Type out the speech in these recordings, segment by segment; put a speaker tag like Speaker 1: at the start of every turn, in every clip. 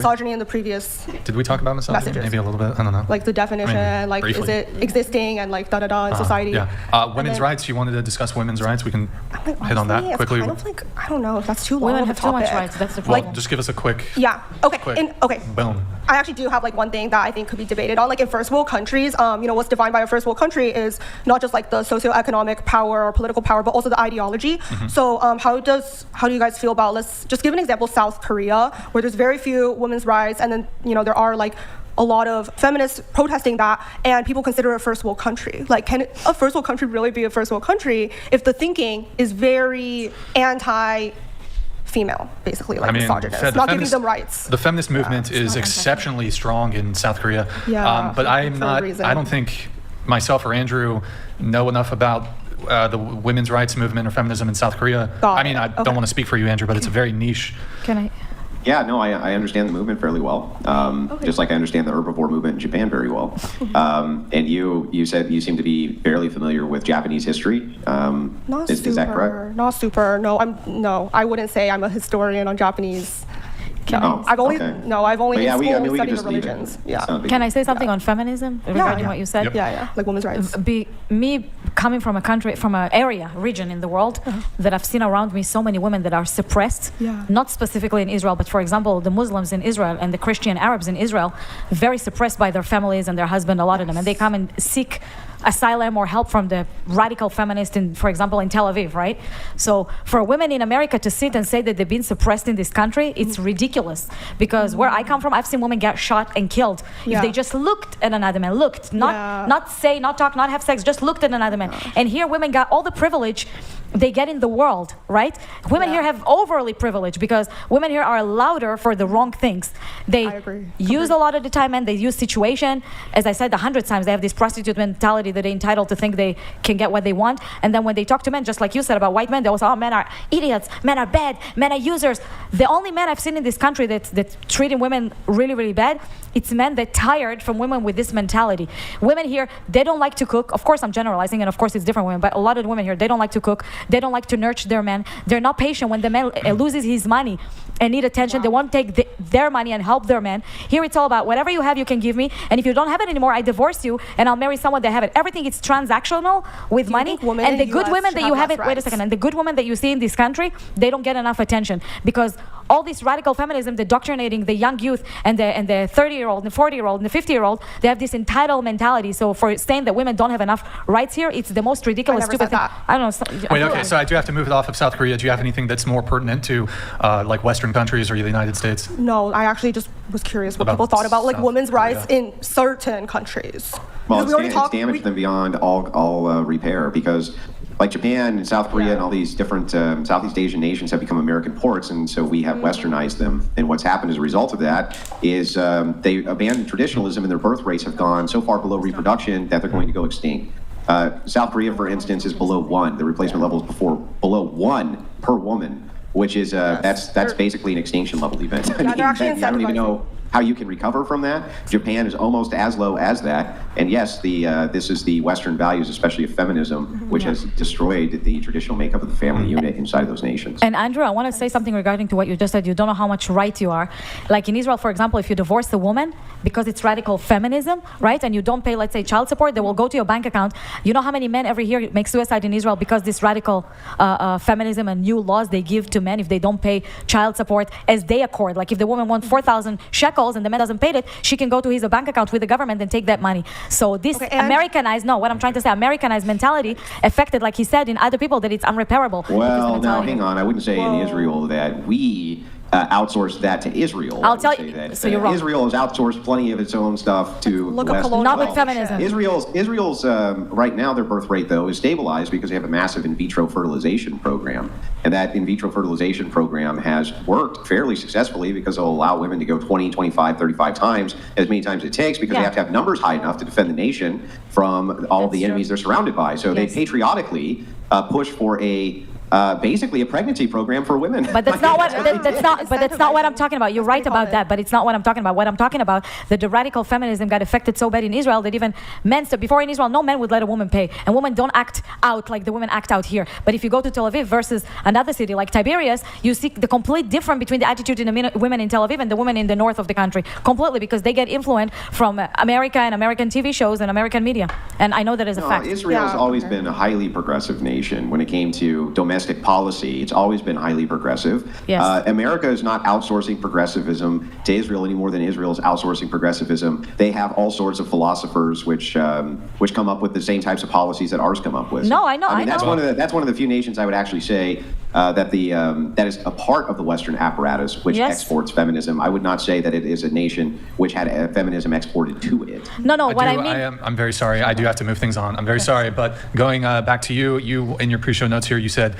Speaker 1: misogyny in the previous.
Speaker 2: Did we talk about misogyny?
Speaker 1: Messages.
Speaker 2: Maybe a little bit. I don't know.
Speaker 1: Like the definition,
Speaker 2: briefly.
Speaker 1: is it existing and in society?
Speaker 2: Yeah. Women's rights. You wanted to discuss women's rights. We can hit on that quickly.
Speaker 1: Kind of I don't know if that's too long.
Speaker 3: Women
Speaker 1: of a
Speaker 3: have too much
Speaker 1: topic.
Speaker 3: rights. That's the problem.
Speaker 2: Just give us a quick.
Speaker 1: Yeah. Okay.
Speaker 2: Quick. Boom.
Speaker 1: I actually do have one thing that I think could be debated on. In first world countries, what's defined by a first world country is not just the socioeconomic power or political power, but also the ideology.
Speaker 2: Mm-hmm.
Speaker 1: So how do you guys feel about, let's just give an example, South Korea, where there's very few women's rights, and then there are a lot of feminists protesting that, and people consider it a first world country. Can a first world country really be a first world country if the thinking is very female, basically, misogynist, not giving them rights?
Speaker 2: The feminist movement is exceptionally strong in South Korea.
Speaker 1: Yeah,
Speaker 2: but I don't think myself or Andrew know enough about the women's rights movement or feminism in South Korea. I don't want to speak for you, Andrew, but it's a very niche.
Speaker 3: Can I?
Speaker 4: Yeah, no, I understand the movement fairly well. Just like I understand the herbivore movement in Japan very well. And you said you seem to be fairly familiar with Japanese history. Is that correct?
Speaker 1: Not super. No, I wouldn't say I'm a historian on Japanese. I've only studied the religions. Yeah.
Speaker 3: Can I say something on feminism regarding what you said?
Speaker 2: Yep.
Speaker 1: Yeah, women's rights.
Speaker 3: Me coming from a country, from an region in the world that I've seen around me so many women that are suppressed, not specifically in Israel, but for example, the Muslims in Israel and the Christian Arabs in Israel, very suppressed by their families and their husband, a lot of them, and they come and seek asylum or help from the radical feminists for example, in Tel Aviv, right? So for women in America to sit and say that they've been suppressed in this country, it's ridiculous. Because where I come from, I've seen women get shot and killed if they just looked at another man, not say, not talk, not have sex, just looked at another man. And here women got all the privilege they get in the world, right? Women here have overly privilege because women here are louder for the wrong things. They use a lot of the time, and they use situation. As I said 100 times, they have this prostitute mentality that they're entitled to think they can get what they want. And then when they talk to men, just like you said about white men, they always say, men are idiots, men are bad, men are users. The only men I've seen in this country that's treating women really, really bad, it's men that tired from women with this mentality. Women here, they don't like to cook. Of course, I'm generalizing, and of course, it's different women, but a lot of the women here, they don't like to cook. They don't like to nurture their men. They're not patient when the man loses his money and need attention. They won't take their money and help their men. Here it's all about whatever you have, you can give me. And if you don't have it anymore, I divorce you and I'll marry someone that have it. Everything is transactional with money. And the good women that you have it, wait a second, and the good women that you see in this country, they don't get enough attention because all this radical feminism, the indoctrinating the young youth and the 30-year-old and the 40-year-old and the 50-year-old, they have this entitled mentality. So for saying that women don't have enough rights here, it's the most ridiculous, stupid thing. I don't know.
Speaker 2: Wait, okay, so I do have to move it off of South Korea. Do you have anything that's more pertinent to Western countries or the United States?
Speaker 1: No, I actually just was curious what people thought about women's rights in certain countries.
Speaker 4: Well, it's damaged them beyond all repair because Japan and South Korea and all these different Southeast Asian nations have become American ports, and so we have westernized them. And what's happened as a result of that is they abandoned traditionalism, and their birth rates have gone so far below reproduction that they're going to go extinct. South Korea, for instance, is below 1. The replacement level is below 1 per woman, which is that's basically an extinction level event. I don't even know how you can recover from that. Japan is almost as low as that. And yes, this is the Western values, especially of feminism, which has destroyed the traditional makeup of the family unit inside those nations.
Speaker 3: And Andrew, I want to say something regarding to what you just said. You don't know how much right you are. Like in Israel, for example, if you divorce a woman because it's radical feminism, right, and you don't pay, let's say, child support, they will go to your bank account. You know how many men every year make suicide in Israel because this radical feminism and new laws they give to men if they don't pay child support as they accord. Like if the woman wants 4,000 shekels and the man doesn't pay it, she can go to his bank account with the government and take that money. So this Americanized mentality affected, like he said, in other people that it's unrepairable.
Speaker 4: Well, now hang on. I wouldn't say in Israel that we outsourced that to Israel.
Speaker 3: I'll tell you.
Speaker 4: That,
Speaker 3: so you're wrong.
Speaker 4: Israel has outsourced plenty of its own stuff to the West.
Speaker 3: Not with feminism.
Speaker 4: Israel's right now their birth rate though is stabilized because they have a massive in vitro fertilization program, and that in vitro fertilization program has worked fairly successfully because it'll allow women to go 20, 25, 35 times as many times it takes because they have to have numbers high enough to defend the nation from all of the enemies they're surrounded by. So they patriotically push for a basically a pregnancy program for women.
Speaker 3: But that's not what that's not what I'm talking about. You're right about that, but it's not what I'm talking about. What I'm talking about, that the radical feminism got affected so bad in Israel that even men, before in Israel, no man would let a woman pay, and women don't act out like the women act out here. But if you go to Tel Aviv versus another city like Tiberias, you see the complete difference between the attitude in the women in Tel Aviv and the women in the north of the country, completely, because they get influenced from America and American TV shows and American media, and I know that is a fact.
Speaker 4: Israel's always been a highly progressive nation when it came to domestic policy. It's always been highly progressive.
Speaker 3: Yes.
Speaker 4: America is not outsourcing progressivism to Israel any more than Israel is outsourcing progressivism. They have all sorts of philosophers which come up with the same types of policies that ours come up with.
Speaker 3: No, I know.
Speaker 4: That's one of the few nations I would actually say that is a part of the Western apparatus which exports feminism. I would not say that it is a nation which had feminism exported to it.
Speaker 3: No, I mean,
Speaker 2: I'm very sorry. I do have to move things on. I'm very sorry, but going back to you in your pre-show notes here, you said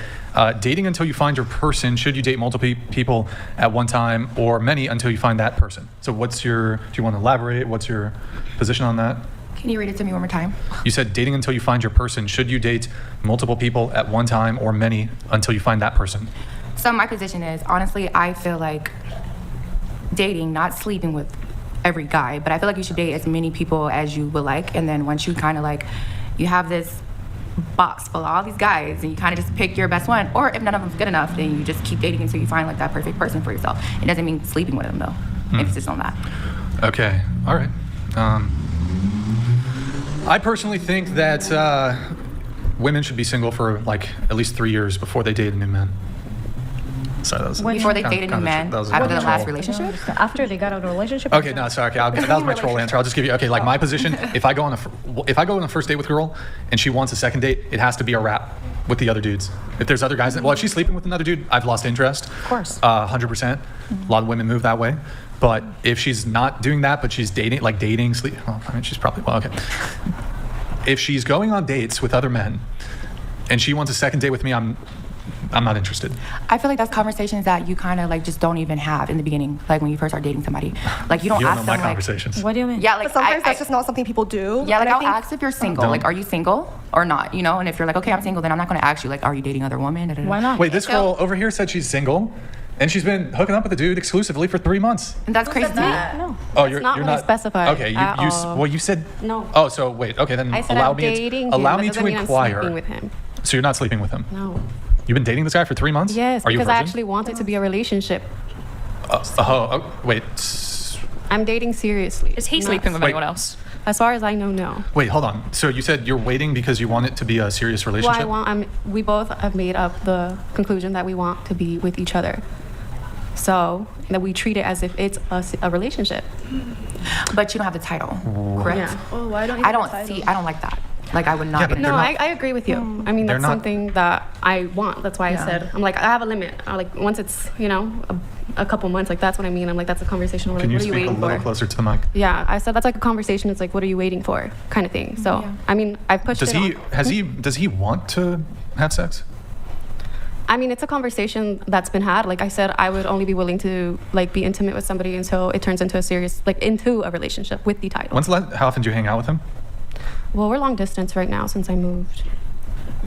Speaker 2: dating until you find your person. Should you date multiple people at one time or many until you find that person? So do you want to elaborate? What's your position on that?
Speaker 5: Can you read it to me one more time?
Speaker 2: You said dating until you find your person. Should you date multiple people at one time or many until you find that person?
Speaker 5: So my position is, honestly, I feel like dating, not sleeping with every guy, but I feel like you should date as many people as you would like, and then once you kind of like, you have this box full of all these guys, and you kind of just pick your best one, or if none of them's good enough, then you just keep dating until you find like that perfect person for yourself. It doesn't mean sleeping with them though. Emphasis on that.
Speaker 2: Okay, all right. I personally think that women should be single for like at least 3 years before they date a new man. Sorry, that was
Speaker 5: before they date a new man after the last relationship?
Speaker 3: After they got out of a relationship?
Speaker 2: Okay, no, sorry. Okay, that was my troll answer. I'll just give you, like my position, if I go on a first date with a girl and she wants a second date, it has to be a wrap with the other dudes. If there's other guys, if she's sleeping with another dude, I've lost interest.
Speaker 3: Of course.
Speaker 2: 100%. A lot of women move that way. But if she's not doing that, but she's dating, sleep, well, I mean, she's probably, well, okay. If she's going on dates with other men and she wants a second date with me, I'm not interested.
Speaker 5: I feel like that's conversations that you kind of like just don't even have in the beginning, like when you first start dating somebody. Like you don't ask
Speaker 2: know
Speaker 5: them
Speaker 2: my conversations.
Speaker 3: What do you mean?
Speaker 5: Yeah, like
Speaker 1: But sometimes that's just not something people do.
Speaker 5: Yeah, like
Speaker 1: And I
Speaker 5: I'll
Speaker 1: think-
Speaker 5: ask if you're single. Like, are you single or not? You know, and if you're like, okay, I'm single, then I'm not going to ask you like, are you dating other women? Da, da, da.
Speaker 3: Why not?
Speaker 2: Wait, this girl over here said she's single and she's been hooking up with a dude exclusively for 3 months.
Speaker 5: And that's crazy to me.
Speaker 3: No.
Speaker 2: Oh,
Speaker 6: That's not really specified
Speaker 2: Okay,
Speaker 6: at all.
Speaker 2: well, you said
Speaker 6: No.
Speaker 2: Oh, so wait. Okay, then
Speaker 6: I said
Speaker 2: allow
Speaker 6: I'm
Speaker 2: me
Speaker 6: dating
Speaker 2: allow
Speaker 6: him.
Speaker 2: me
Speaker 6: That
Speaker 2: to
Speaker 6: doesn't mean I'm
Speaker 2: inquire.
Speaker 6: sleeping with him.
Speaker 2: So you're not sleeping with him?
Speaker 6: No.
Speaker 2: You've been dating this guy for 3 months?
Speaker 6: Yes,
Speaker 2: Are you a
Speaker 6: because I
Speaker 2: virgin?
Speaker 6: actually wanted to be a relationship.
Speaker 2: Wait.
Speaker 6: I'm dating seriously.
Speaker 7: Is he
Speaker 6: Not-
Speaker 7: sleeping with
Speaker 2: Wait.
Speaker 7: anyone else?
Speaker 6: As far as I know, no.
Speaker 2: Wait, hold on. So you said you're waiting because you want it to be a serious relationship?
Speaker 6: We both have made up the conclusion that we want to be with each other. So that we treat it as if it's a relationship.
Speaker 5: But you don't have the title, correct?
Speaker 6: Yeah. Oh, why don't you?
Speaker 5: I don't like that. Like I would not.
Speaker 2: Yeah, but
Speaker 5: get
Speaker 6: No,
Speaker 2: they're not-
Speaker 6: I agree with you. I mean,
Speaker 2: They're
Speaker 6: that's
Speaker 2: not-
Speaker 6: something that I want. That's why
Speaker 5: Yeah.
Speaker 6: I said, I'm like, I have a limit. Like, once it's, a couple months, like, that's what I mean. I'm like, that's a conversation. We're
Speaker 2: Can
Speaker 6: like,
Speaker 2: you
Speaker 6: what are you
Speaker 2: speak a
Speaker 6: waiting
Speaker 2: little
Speaker 6: for?
Speaker 2: closer to the mic?
Speaker 6: Yeah, I said that's like a conversation. It's like, what are you waiting for, kind of thing. So, I mean, I've pushed
Speaker 2: Does
Speaker 6: it.
Speaker 2: does he want to have sex?
Speaker 6: I mean, it's a conversation that's been had. Like I said, I would only be willing to like be intimate with somebody until it turns into a serious, like into a relationship with the title.
Speaker 2: How often do you hang out with him?
Speaker 6: Well, we're long distance right now since I moved,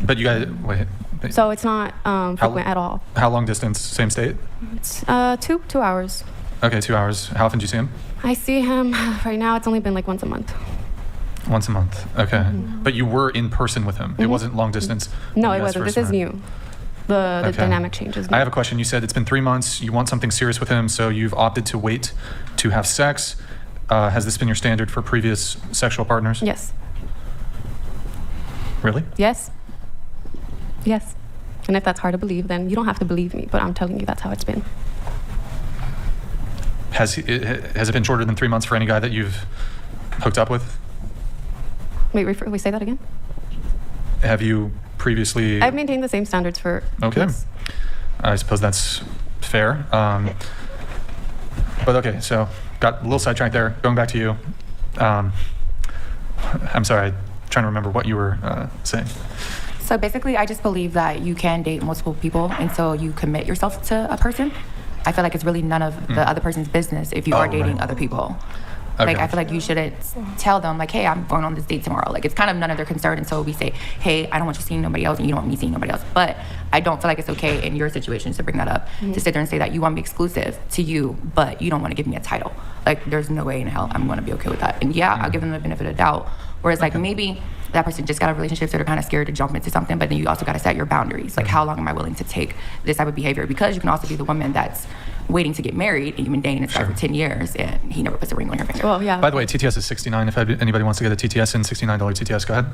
Speaker 2: But you guys, wait.
Speaker 6: so it's not frequent at all.
Speaker 2: How long distance? Same state?
Speaker 6: It's 2 hours.
Speaker 2: Okay, 2 hours. How often do you see him?
Speaker 6: I see him right now. It's only been like once a month.
Speaker 2: Once a month. Okay. But you were in person with him. It wasn't long distance.
Speaker 6: No,
Speaker 2: when
Speaker 6: it
Speaker 2: you guys
Speaker 6: wasn't.
Speaker 2: first
Speaker 6: This is
Speaker 2: met.
Speaker 6: new. The
Speaker 2: Okay.
Speaker 6: dynamic changes.
Speaker 2: I have a question. You said it's been 3 months. You want something serious with him, so you've opted to wait to have sex. Has this been your standard for previous sexual partners?
Speaker 6: Yes.
Speaker 2: Really?
Speaker 6: Yes. Yes. And if that's hard to believe, then you don't have to believe me. But I'm telling you, that's how it's been.
Speaker 2: Has it been shorter than 3 months for any guy that you've hooked up with?
Speaker 6: Wait, we say that again?
Speaker 2: Have you previously?
Speaker 6: I've maintained the same standards for.
Speaker 2: Okay.
Speaker 6: Yes.
Speaker 2: I suppose that's fair. But okay, so got a little sidetracked there. Going back to you. I'm sorry, trying to remember what you were saying.
Speaker 5: So basically, I just believe that you can date multiple people until you commit yourself to a person. I feel like it's really none of the other person's business if you are dating
Speaker 2: right.
Speaker 5: other people. Like,
Speaker 2: Okay.
Speaker 5: I feel like you shouldn't tell them, like, hey, I'm going on this date tomorrow. Like, it's kind of none of their concern until we say, hey, I don't want you seeing nobody else and you don't want me seeing nobody else. But I don't feel like it's okay in your situation to bring that up, to sit there and say that you want me exclusive to you, but you don't want to give me a title. Like, there's no way in hell I'm going to be okay with that. And yeah, I'll give them the benefit of the doubt. Whereas, like, maybe that person just got a relationship, so they're kind of scared to jump into something, but then you also got to set your boundaries. Like, how long am I willing to take this type of behavior? Because you can also be the woman that's waiting to get married, and you've been dating this guy for 10 years, and he never puts a ring on your finger.
Speaker 6: Well, yeah.
Speaker 2: By the way, TTS is $69. If anybody wants to get a TTS in, $69 TTS, go ahead.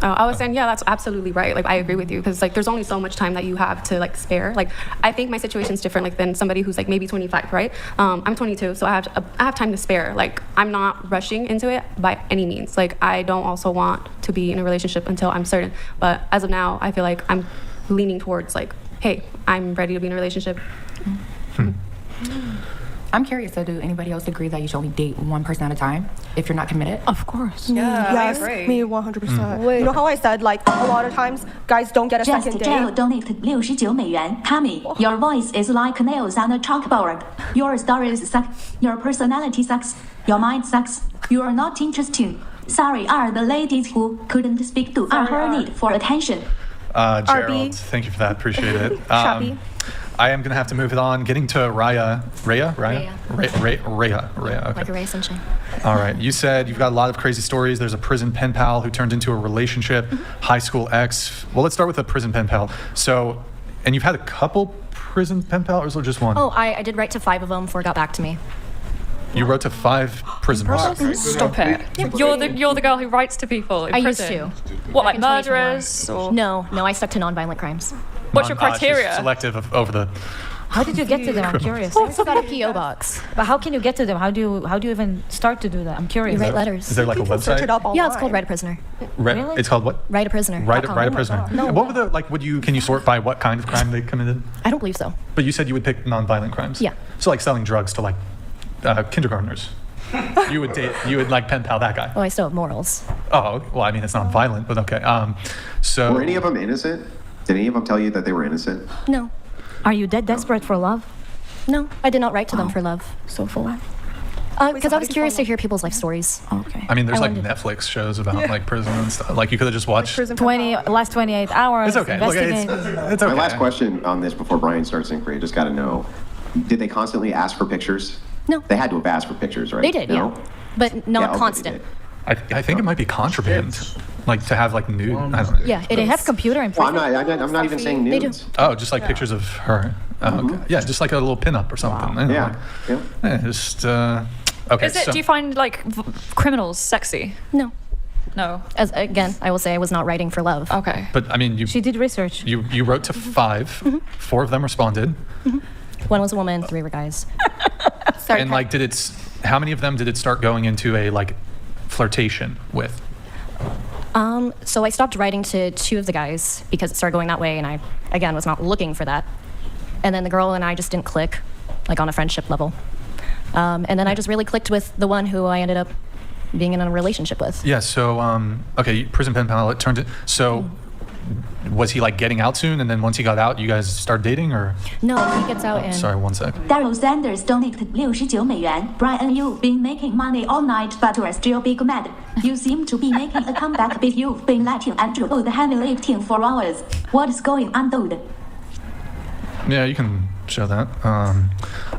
Speaker 6: I was saying, yeah, that's absolutely right. Like, I agree with you because, like, there's only so much time that you have to, like, spare. Like, I think my situation's different, like, than somebody who's, like, maybe 25, right? I'm 22, so I have time to spare. Like, I'm not rushing into it by any means. Like, I don't also want to be in a relationship until I'm certain. But as of now, I feel like I'm leaning towards, like, hey, I'm ready to be in a relationship.
Speaker 5: I'm curious, so do anybody else agree that you should only date one person at a time if you're not committed?
Speaker 3: Of course.
Speaker 1: Yes, me 100%. You know how I said, like, a lot of times guys don't get a
Speaker 7: Just
Speaker 1: second
Speaker 7: Jill
Speaker 1: date?
Speaker 7: donated 69美元. Tommy, your voice is like nails on a chalkboard. Your stories suck. Your personality sucks. Your mind sucks. You are not interesting. Sorry are the ladies who couldn't speak to her need for attention.
Speaker 2: Gerald, thank you for that. Appreciate it.
Speaker 1: Shabby.
Speaker 2: I am going to have to move it on. Getting to Raya. Okay.
Speaker 8: Like a ray sunshine.
Speaker 2: All right. You said you've got a lot of crazy stories. There's a prison pen pal who turned into a relationship, high school ex. Well, let's start with a prison pen pal. So, and you've had a couple prison pen pals or just one?
Speaker 8: Oh, I did write to 5 of them before it got back to me.
Speaker 2: You wrote to 5 prisoners.
Speaker 9: Stop it. You're the girl who writes to people in
Speaker 8: I used
Speaker 9: prison.
Speaker 8: to.
Speaker 9: What, like
Speaker 8: Back in 2021.
Speaker 9: murderers? Or
Speaker 8: No, I stuck to non-violent crimes.
Speaker 9: what's your
Speaker 2: She's
Speaker 9: criteria?
Speaker 2: selective over the.
Speaker 3: How did you get to them? I'm curious.
Speaker 8: I also got a PO box.
Speaker 3: But how can you get to them? How do you even start to do that? I'm curious.
Speaker 8: You write
Speaker 2: Is
Speaker 8: letters.
Speaker 2: there like a
Speaker 1: People search
Speaker 2: website?
Speaker 1: it up online.
Speaker 8: Yeah, it's called Write a Prisoner.
Speaker 3: Really?
Speaker 2: It's called what?
Speaker 8: Write a Prisoner.
Speaker 2: Write
Speaker 3: Oh
Speaker 2: a
Speaker 3: my
Speaker 2: prisoner.
Speaker 3: God. No.
Speaker 2: What were the like? Can you sort by what kind of crime they committed?
Speaker 8: I don't believe so.
Speaker 2: But you said you would pick non-violent crimes.
Speaker 8: Yeah.
Speaker 2: So like selling drugs to like kindergartners. You would like pen pal that guy.
Speaker 8: Oh, I still have morals.
Speaker 2: Oh, well, I mean it's not violent, but okay. So
Speaker 4: Were any of them innocent? Did any of them tell you that they were innocent?
Speaker 8: No.
Speaker 3: Are you that desperate for love?
Speaker 8: No, I did not write to them for love.
Speaker 3: So for what?
Speaker 8: Because I was curious to hear people's life stories.
Speaker 3: Okay.
Speaker 2: I mean, there's
Speaker 8: I
Speaker 2: like
Speaker 8: wondered.
Speaker 2: Netflix shows about like prison and stuff. Like you could have just watched.
Speaker 1: Prison pen pal.
Speaker 3: Last 28 hours.
Speaker 2: It's okay. Look,
Speaker 3: Investigate.
Speaker 2: it's okay.
Speaker 4: My last question on this before Brian starts inquiry, I just got to know, did they constantly ask for pictures?
Speaker 8: No.
Speaker 4: They had to have asked for pictures, right?
Speaker 8: They did,
Speaker 4: No?
Speaker 8: yeah. But not
Speaker 4: Yeah, okay, they
Speaker 8: constant.
Speaker 4: did.
Speaker 2: I think it might be contraband, like to have like nude. I don't know.
Speaker 8: Yeah, it
Speaker 3: They
Speaker 8: is.
Speaker 3: have computer in
Speaker 4: Well,
Speaker 3: prison.
Speaker 4: I'm not even saying
Speaker 8: They do.
Speaker 4: nudes.
Speaker 2: Oh, just like pictures of her. Oh, okay. Yeah, just like a little pinup or something. I don't know.
Speaker 4: Yeah.
Speaker 2: Yeah, just okay.
Speaker 9: Is it?
Speaker 2: so,
Speaker 9: Do you find like criminals sexy?
Speaker 8: No.
Speaker 9: No.
Speaker 8: As again, I will say I was not writing for love.
Speaker 9: Okay.
Speaker 2: but I mean,
Speaker 3: She did research.
Speaker 2: you wrote to 5. 4 of them responded.
Speaker 8: One was a woman, 3 were guys.
Speaker 5: Sorry,
Speaker 2: And like, how many of them did it start going into a like flirtation with?
Speaker 8: So I stopped writing to 2 of the guys because it started going that way, and I, again, was not looking for that. And then the girl and I just didn't click, like on a friendship level. And then I just really clicked with the one who I ended up being in a relationship with.
Speaker 2: Yeah. So okay, prison pen pal. It turned it. So was he like getting out soon, and then once he got out, you guys started dating, or?
Speaker 8: No, he gets out and
Speaker 2: Sorry, one sec.
Speaker 7: Daryl Sanders donated 69美元. Brian, you've been making money all night, but you're still big mad. You seem to be making a comeback, but you've been letting Andrew do the heavy lifting for hours. What is going on, dude?
Speaker 2: Yeah, you can show that.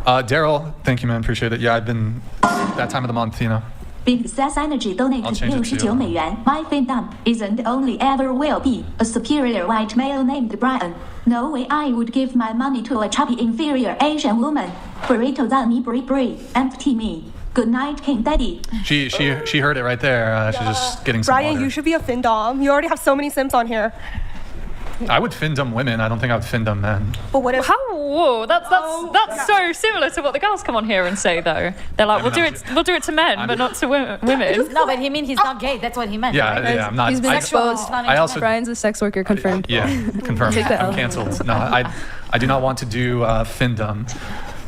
Speaker 2: Daryl, thank you, man. Appreciate it. Yeah, I've been that time of the month, you know.
Speaker 7: Big Sass Energy
Speaker 2: I'll
Speaker 7: donated
Speaker 2: change it to
Speaker 7: 69美元. My fandom isn't only ever will be a superior white male named Brian. No way I would give my money to a chubby inferior Asian woman. Burrito that me brie, empty me. Good night, King Daddy.
Speaker 2: She heard it right there. She's just getting some
Speaker 1: Brian,
Speaker 2: water.
Speaker 1: you should be a findom. You already have so many Sims on here.
Speaker 2: I would findom women. I don't think I would findom men.
Speaker 1: But what if?
Speaker 9: How? Whoa, that's so similar to what the girls come on here and say though. They're like, we'll do it to men, but not to women.
Speaker 3: No, but he means he's not gay. That's what he meant.
Speaker 2: Yeah,
Speaker 3: right?
Speaker 2: yeah. I'm not.
Speaker 6: He's been
Speaker 2: I,
Speaker 6: exposed.
Speaker 2: I also.
Speaker 6: Brian's a sex worker, confirmed.
Speaker 2: Yeah, confirmed.
Speaker 6: Take that
Speaker 2: I'm
Speaker 6: L.
Speaker 2: canceled. No, I do not want to do findom.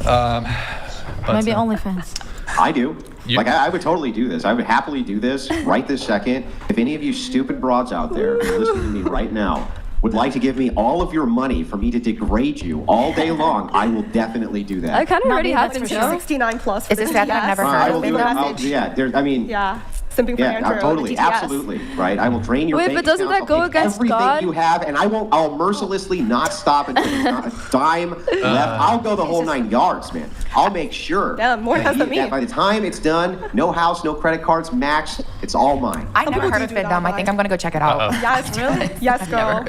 Speaker 2: But,
Speaker 3: Maybe OnlyFans.
Speaker 4: I do.
Speaker 2: You-
Speaker 4: Like, I would totally do this. I would happily do this right this second. If any of you stupid broads out there who are listening to me right now would like to give me all of your money for me to degrade you all day long, I will definitely do that.
Speaker 6: That kind of already
Speaker 3: me, that's
Speaker 6: happens,
Speaker 3: for
Speaker 6: you
Speaker 3: sure.
Speaker 6: know?
Speaker 1: 69 plus.
Speaker 5: Is this that I've never heard
Speaker 4: I
Speaker 5: of
Speaker 4: will do it.
Speaker 1: Yeah, simping for Andrew.
Speaker 4: Totally,
Speaker 1: TTS.
Speaker 4: absolutely, right? I will drain your
Speaker 6: Wait,
Speaker 4: bank
Speaker 6: but doesn't
Speaker 4: accounts,
Speaker 6: that go
Speaker 4: I'll take
Speaker 6: against
Speaker 4: everything
Speaker 6: God?
Speaker 4: you have, and I'll mercilessly not stop until there's not a dime left. I'll go the whole 9 yards, man. I'll make sure
Speaker 1: Damn, more has than me.
Speaker 4: that by the time it's done, no house, no credit cards, max, it's all mine.
Speaker 5: I never
Speaker 1: people
Speaker 5: heard
Speaker 1: do
Speaker 5: of
Speaker 1: do
Speaker 5: Fit
Speaker 1: that,
Speaker 5: Dumb. I think I'm gonna go check it out.
Speaker 1: Yes, really? Yes, girl.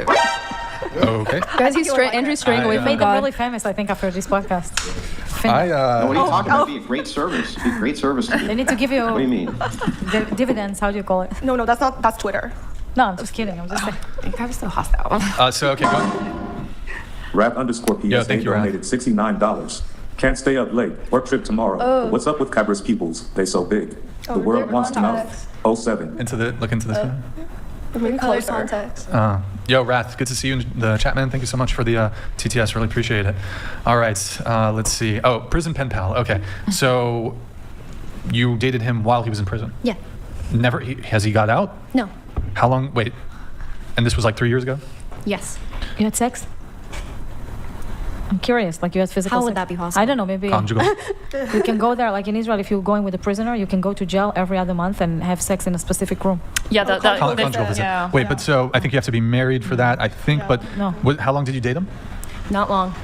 Speaker 2: Okay.
Speaker 6: Guys, Andrew's straying away from
Speaker 3: Made them
Speaker 6: God.
Speaker 3: really famous, I think, after this podcast.
Speaker 4: What are you talking about? It'd be a great service. It'd be a great service to
Speaker 3: They
Speaker 4: me.
Speaker 3: need to give you
Speaker 4: What do you mean?
Speaker 3: dividends. How do you call it?
Speaker 1: No, that's Twitter.
Speaker 3: No, I'm just kidding. I'm just saying.
Speaker 5: You guys are so hostile.
Speaker 2: So, okay, go.
Speaker 10: Rap_PSA
Speaker 2: Yo, thank you, Raph.
Speaker 10: donated $69. Can't stay up late. Work trip tomorrow. What's up with Cabra's pupils? They so big. The world wants to know. 07.
Speaker 2: Look into this one.
Speaker 1: Maybe
Speaker 6: Color
Speaker 1: closer.
Speaker 6: context.
Speaker 2: Yo, Wrath, good to see you in the chat, man. Thank you so much for the TTS. Really appreciate it. All right, let's see. Oh, prison pen pal. Okay, so you dated him while he was in prison?
Speaker 8: Yeah.
Speaker 2: Never. Has he got out?
Speaker 8: No.
Speaker 2: How long? Wait. And this was like 3 years ago?
Speaker 8: Yes.
Speaker 3: You had sex? I'm curious. Like you had physical
Speaker 8: How would
Speaker 3: sex?
Speaker 8: that be possible?
Speaker 3: I don't know. Maybe
Speaker 2: Conjugal.
Speaker 3: you can go there. Like in Israel, if you're going with a prisoner, you can go to jail every other month and have sex in a specific room.
Speaker 9: Yeah,
Speaker 2: Conjugal visit.
Speaker 9: yeah.
Speaker 2: Wait, but so I think you have to be married for that, I think. But
Speaker 3: No.
Speaker 2: how long did you date him?
Speaker 8: Not long.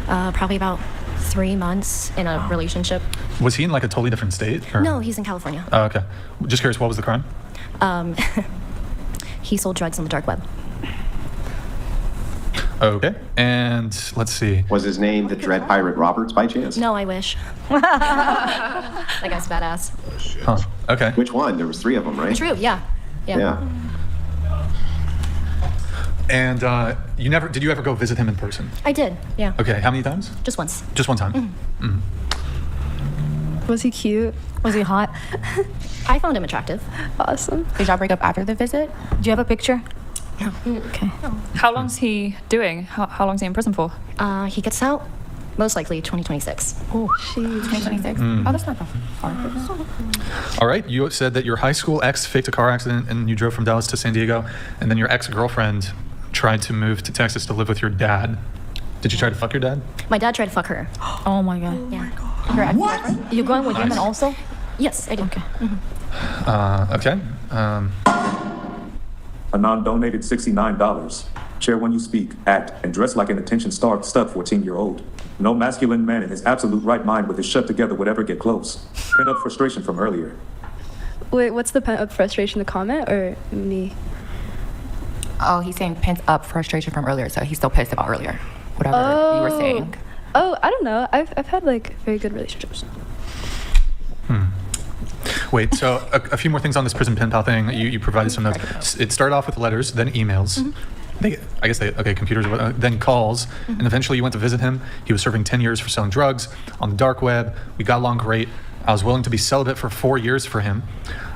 Speaker 8: Probably about 3 months in a relationship.
Speaker 2: Was he in like a totally different state? Or?
Speaker 8: No, he's in California.
Speaker 2: Oh, okay. Just curious, what was the crime?
Speaker 8: He sold drugs on the dark web.
Speaker 2: Okay. And let's see.
Speaker 4: Was his name the Dread Pirate Roberts by chance?
Speaker 8: No, I wish. That guy's badass.
Speaker 2: Huh. Okay.
Speaker 4: Which one? There was 3 of them, right?
Speaker 8: True, yeah.
Speaker 4: Yeah.
Speaker 2: And did you ever go visit him in person?
Speaker 8: I did, yeah.
Speaker 2: Okay. How many times?
Speaker 8: Just once.
Speaker 2: Just one time.
Speaker 6: Was he cute?
Speaker 3: Was he hot?
Speaker 8: I found him attractive.
Speaker 6: Awesome.
Speaker 5: Did y'all break up after the visit?
Speaker 3: Do you have a picture?
Speaker 9: Okay. How long's he doing? How long's he in prison for?
Speaker 8: He gets out most likely 2026.
Speaker 3: Oh,
Speaker 5: 2026. Oh, that's not that far.
Speaker 2: All right. You said that your high school ex faked a car accident and you drove from Dallas to San Diego, and then your ex-girlfriend tried to move to Texas to live with your dad. Did you try to fuck your dad?
Speaker 8: My dad tried to fuck her.
Speaker 3: oh my God.
Speaker 8: Yeah.
Speaker 3: You're going with women also?
Speaker 8: Yes, I do.
Speaker 3: Okay.
Speaker 2: Okay.
Speaker 10: Anon donated $69. Chair when you speak, act, and dress like an attention-starved stud 14-year-old. No masculine man in his absolute right mind with his shut together would ever get close. Pent up frustration from earlier.
Speaker 6: Wait, what's the pent up frustration? The comment or me?
Speaker 5: Oh, he's saying pent up frustration from earlier, so he's still pissed about earlier. Whatever you were saying.
Speaker 6: Oh, I don't know. I've had like very good relationships.
Speaker 2: Wait, so a few more things on this prison pen pal thing. You provided some notes. It started off with letters, then emails. Computers, then calls, and eventually you went to visit him. He was serving 10 years for selling drugs on the dark web. We got along great. I was willing to be celibate for 4 years for him.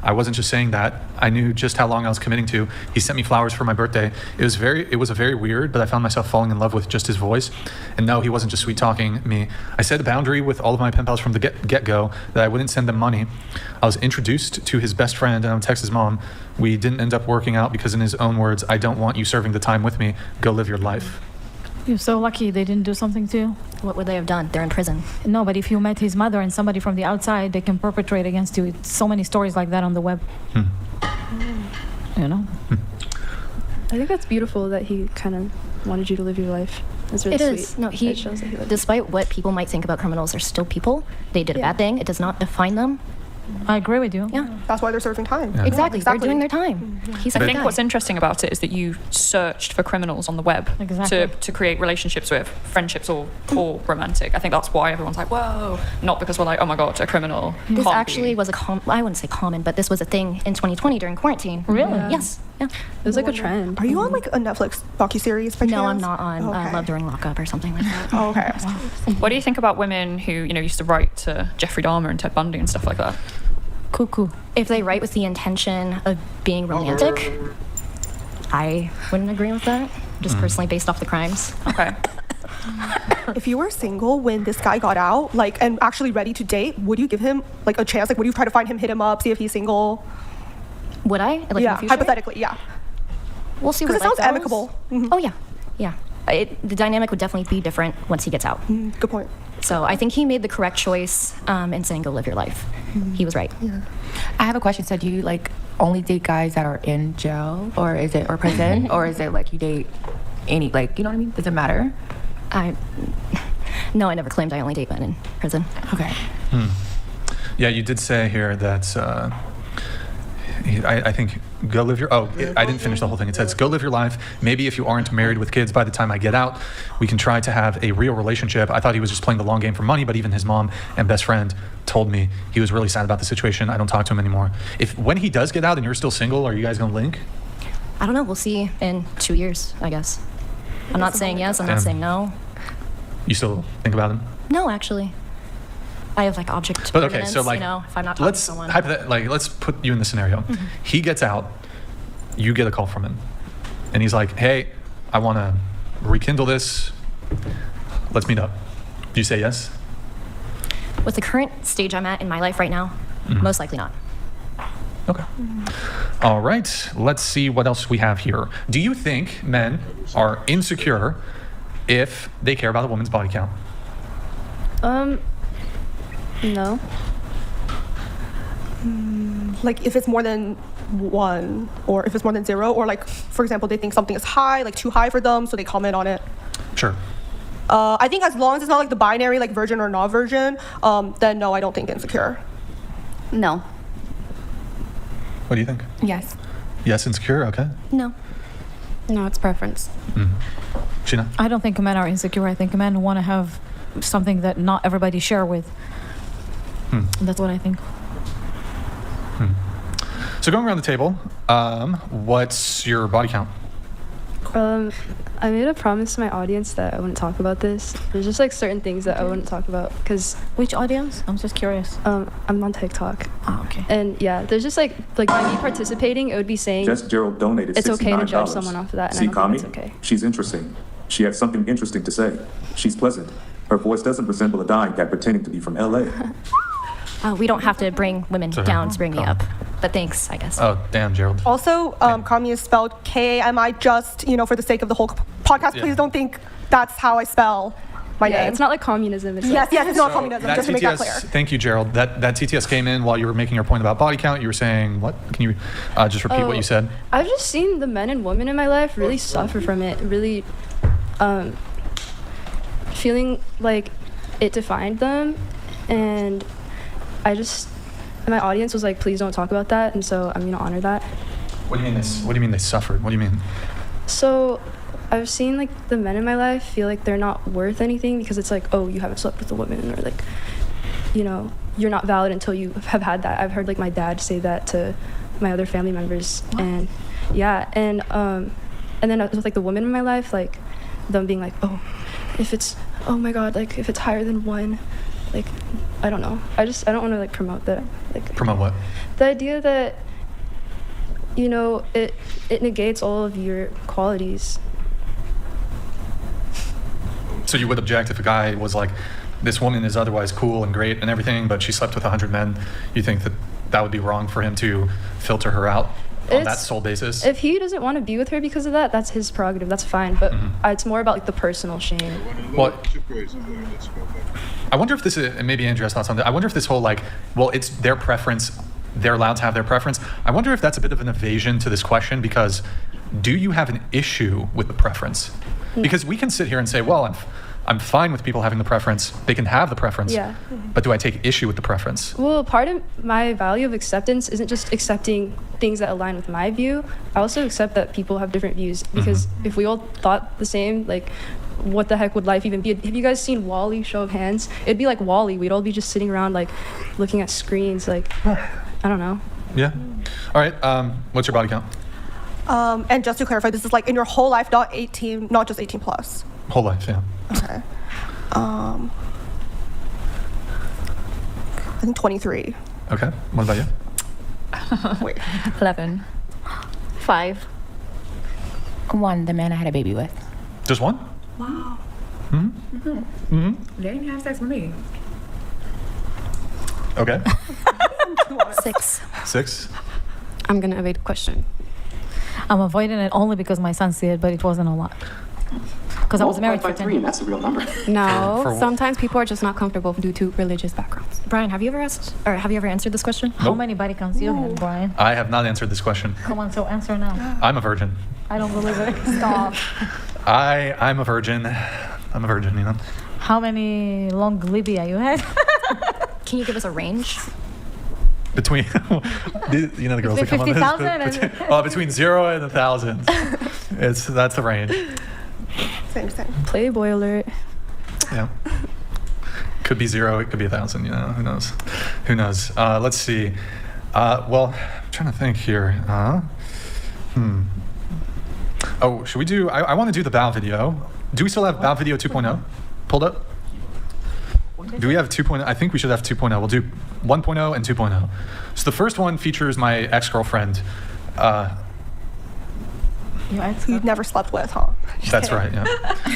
Speaker 2: I wasn't just saying that. I knew just how long I was committing to. He sent me flowers for my birthday. It was a very weird, but I found myself falling in love with just his voice. And no, he wasn't just sweet talking me. I set a boundary with all of my pen pals from the get-go that I wouldn't send them money. I was introduced to his best friend, and I would text his mom. We didn't end up working out because in his own words, I don't want you serving the time with me. Go live your life.
Speaker 3: You're so lucky they didn't do something to you.
Speaker 8: What would they have done? They're in prison.
Speaker 3: No, but if you met his mother and somebody from the outside, they can perpetrate against you. It's so many stories like that on the web. You know?
Speaker 6: I think that's beautiful that he kind of wanted you to live your life. That's really
Speaker 8: It
Speaker 6: sweet.
Speaker 8: is. No,
Speaker 6: It shows that he loved you.
Speaker 8: despite what people might think about criminals, they're still people. They did a bad thing. It does not define them.
Speaker 3: I agree with you.
Speaker 8: Yeah.
Speaker 1: That's why they're serving time.
Speaker 2: Yeah.
Speaker 8: Exactly. They're doing their time. He's a
Speaker 9: I
Speaker 8: good
Speaker 9: think
Speaker 8: guy.
Speaker 9: what's interesting about it is that you searched for criminals on the web
Speaker 3: Exactly.
Speaker 9: to create relationships with, friendships or romantic. I think that's why everyone's like, whoa, not because we're like, oh my God, a criminal.
Speaker 8: This
Speaker 9: Can't
Speaker 8: actually
Speaker 9: be.
Speaker 8: was I wouldn't say common, but this was a thing in 2020 during quarantine.
Speaker 3: Really?
Speaker 8: Yes. Yeah.
Speaker 6: It was like a trend.
Speaker 1: Are you on like a Netflix docuseries by
Speaker 8: No,
Speaker 1: chance?
Speaker 8: I'm not on
Speaker 1: Okay.
Speaker 8: Love During Lockup or something like that.
Speaker 1: Oh, okay.
Speaker 9: What do you think about women who, used to write to Jeffrey Dahmer and Ted Bundy and stuff like that?
Speaker 3: Cuckoo.
Speaker 8: If they write with the intention of being romantic, I wouldn't agree with that. Just personally based off the crimes.
Speaker 9: Okay.
Speaker 1: If you were single when this guy got out, like, and actually ready to date, would you give him like a chance? Like, would you try to find him, hit him up, see if he's single?
Speaker 8: Would I? Like in the
Speaker 1: Yeah,
Speaker 8: future?
Speaker 1: hypothetically, yeah.
Speaker 8: we'll see where
Speaker 1: Because it
Speaker 8: life
Speaker 1: sounds
Speaker 8: goes.
Speaker 1: amicable.
Speaker 8: Oh yeah, yeah. The dynamic would definitely be different once he gets out.
Speaker 1: Good point.
Speaker 8: So I think he made the correct choice in saying go live your life. He was right.
Speaker 5: I have a question. So do you like only date guys that are in jail, or prison, or is it like you date any, like, you know what I mean? Does it matter?
Speaker 8: No, I never claimed I only date men in prison.
Speaker 5: Okay.
Speaker 2: Yeah, you did say here that I think go live your. I didn't finish the whole thing. It says go live your life. Maybe if you aren't married with kids by the time I get out, we can try to have a real relationship. I thought he was just playing the long game for money, but even his mom and best friend told me he was really sad about the situation. I don't talk to him anymore. When he does get out and you're still single, are you guys gonna link?
Speaker 8: I don't know. We'll see in 2 years, I guess. I'm not saying yes. I'm not saying no.
Speaker 2: You still think about him?
Speaker 8: No, actually. I have like object
Speaker 2: But okay,
Speaker 8: permanence,
Speaker 2: so like,
Speaker 8: you know, if I'm not talking to someone.
Speaker 2: Let's put you in the scenario. He gets out, you get a call from him, and he's like, "Hey, I want to rekindle this. Let's meet up." Do you say yes?
Speaker 8: With the current stage I'm at in my life right now, most likely not.
Speaker 2: Okay. All right. Let's see what else we have here. Do you think men are insecure if they care about a woman's body count?
Speaker 11: No.
Speaker 1: Like if it's more than 1 or if it's more than 0, or like, for example, they think something is high, like too high for them, so they comment on it.
Speaker 2: Sure.
Speaker 1: I think as long as it's not like the binary, like virgin or not virgin, then no, I don't think insecure.
Speaker 11: No.
Speaker 2: What do you think?
Speaker 5: Yes.
Speaker 2: Yes, insecure. Okay.
Speaker 8: No.
Speaker 6: No, it's preference.
Speaker 2: Sheena?
Speaker 3: I don't think men are insecure. I think men want to have something that not everybody share with. That's what I think.
Speaker 2: So going around the table, what's your body count?
Speaker 11: I made a promise to my audience that I wouldn't talk about this. There's just like certain things that I wouldn't talk about because
Speaker 3: Which audience? I'm just curious.
Speaker 11: I'm on TikTok.
Speaker 3: Oh, okay.
Speaker 11: And yeah, there's just like by me participating, it would be saying
Speaker 10: Jess Gerald donated $69.
Speaker 11: it's okay to judge someone off of that, and
Speaker 10: See,
Speaker 11: I don't
Speaker 10: Kami?
Speaker 11: think it's okay.
Speaker 10: She's interesting. She has something interesting to say. She's pleasant. Her voice doesn't resemble a dying cat pretending to be from LA.
Speaker 8: We don't have to bring women down to bring me up. But thanks, I guess.
Speaker 2: Oh, damn, Gerald.
Speaker 1: Also, Kami is spelled Kami. Just, for the sake of the whole podcast, please don't think that's how I spell my name.
Speaker 11: It's not like communism. It's
Speaker 1: Yes, it's not
Speaker 2: So
Speaker 1: communism,
Speaker 2: that
Speaker 1: just to make that
Speaker 2: TTS
Speaker 1: clear.
Speaker 2: Thank you, Gerald. That TTS came in while you were making your point about body count. You were saying what? Can you just repeat what you said?
Speaker 11: I've just seen the men and women in my life really suffer from it, really feeling like it defined them, and my audience was like, please don't talk about that, and so I'm gonna honor that.
Speaker 2: What do you mean What do you mean they suffered? What do you mean?
Speaker 11: So I've seen like the men in my life feel like they're not worth anything because it's like, oh, you haven't slept with a woman, or like, you're not valid until you have had that. I've heard like my dad say that to my other family members. What? And yeah, and then with like the women in my life, like them being like, oh my god, like if it's higher than 1, like I don't know. I don't want to like promote that. Like
Speaker 2: Promote what?
Speaker 11: the idea that it negates all of your qualities.
Speaker 2: So you would object if a guy was like, this woman is otherwise cool and great and everything, but she slept with 100 men. You think that would be wrong for him to filter her out on that sole basis?
Speaker 11: If he doesn't want to be with her because of that, that's his prerogative. That's fine. But it's more about like the personal shame.
Speaker 2: Well, I wonder if this is, and maybe Andrew has thoughts on that. I wonder if this whole it's their preference, they're allowed to have their preference. I wonder if that's a bit of an evasion to this question, because do you have an issue with the preference? Because we can sit here and say, well, I'm fine with people having the preference. They can have the preference.
Speaker 11: Yeah.
Speaker 2: But do I take issue with the preference?
Speaker 11: Well, part of my value of acceptance isn't just accepting things that align with my view. I also accept that people have different views, because if we all thought the same, like, what the heck would life even be? Have you guys seen WALL-E? Show of hands. It'd be like WALL-E. We'd all be just sitting around like looking at screens. Like, I don't know.
Speaker 2: Yeah. All right. What's your body count?
Speaker 1: And just to clarify, this is like in your whole life, not just 18 plus.
Speaker 2: Whole life, yeah.
Speaker 1: Okay. I think 23.
Speaker 2: Okay. What about you?
Speaker 1: Wait.
Speaker 5: 11.
Speaker 6: 5.
Speaker 5: 1, the man I had a baby with.
Speaker 2: Just one?
Speaker 5: Wow.
Speaker 2: Mm-hmm.
Speaker 5: They didn't have sex with me.
Speaker 2: Okay.
Speaker 8: 6.
Speaker 2: 6.
Speaker 6: I'm going to evade the question.
Speaker 3: I'm avoiding it only because my son see it, but it wasn't a lot. Because I was married for 10 years.
Speaker 4: and that's the real number.
Speaker 6: No,
Speaker 2: For-
Speaker 6: sometimes people are just not comfortable due to religious backgrounds.
Speaker 8: Brian, have you ever answered this question?
Speaker 3: How many body counts you have, Brian?
Speaker 2: I have not answered this question.
Speaker 3: Come on, so answer now.
Speaker 2: I'm a virgin.
Speaker 3: I don't believe it. Stop.
Speaker 2: I'm a virgin. I'm a virgin, you know.
Speaker 3: How many long labia you had?
Speaker 8: Can you give us a range?
Speaker 2: Between, you know, the girls that come on this.
Speaker 3: 50,000
Speaker 2: Between 0 and 1,000. That's the range.
Speaker 1: Same.
Speaker 11: Playboy alert.
Speaker 2: Yeah. Could be 0. It could be 1,000. You know, who knows? Who knows? Let's see. Well, I'm trying to think here. Oh, should we do? I want to do the bow video. Do we still have bow video 2.0 pulled up? Do we have 2.0? I think we should have 2.0. We'll do 1.0 and 2.0. So the first one features my ex-girlfriend.
Speaker 1: You've never slept with, huh?
Speaker 2: That's right. Yeah.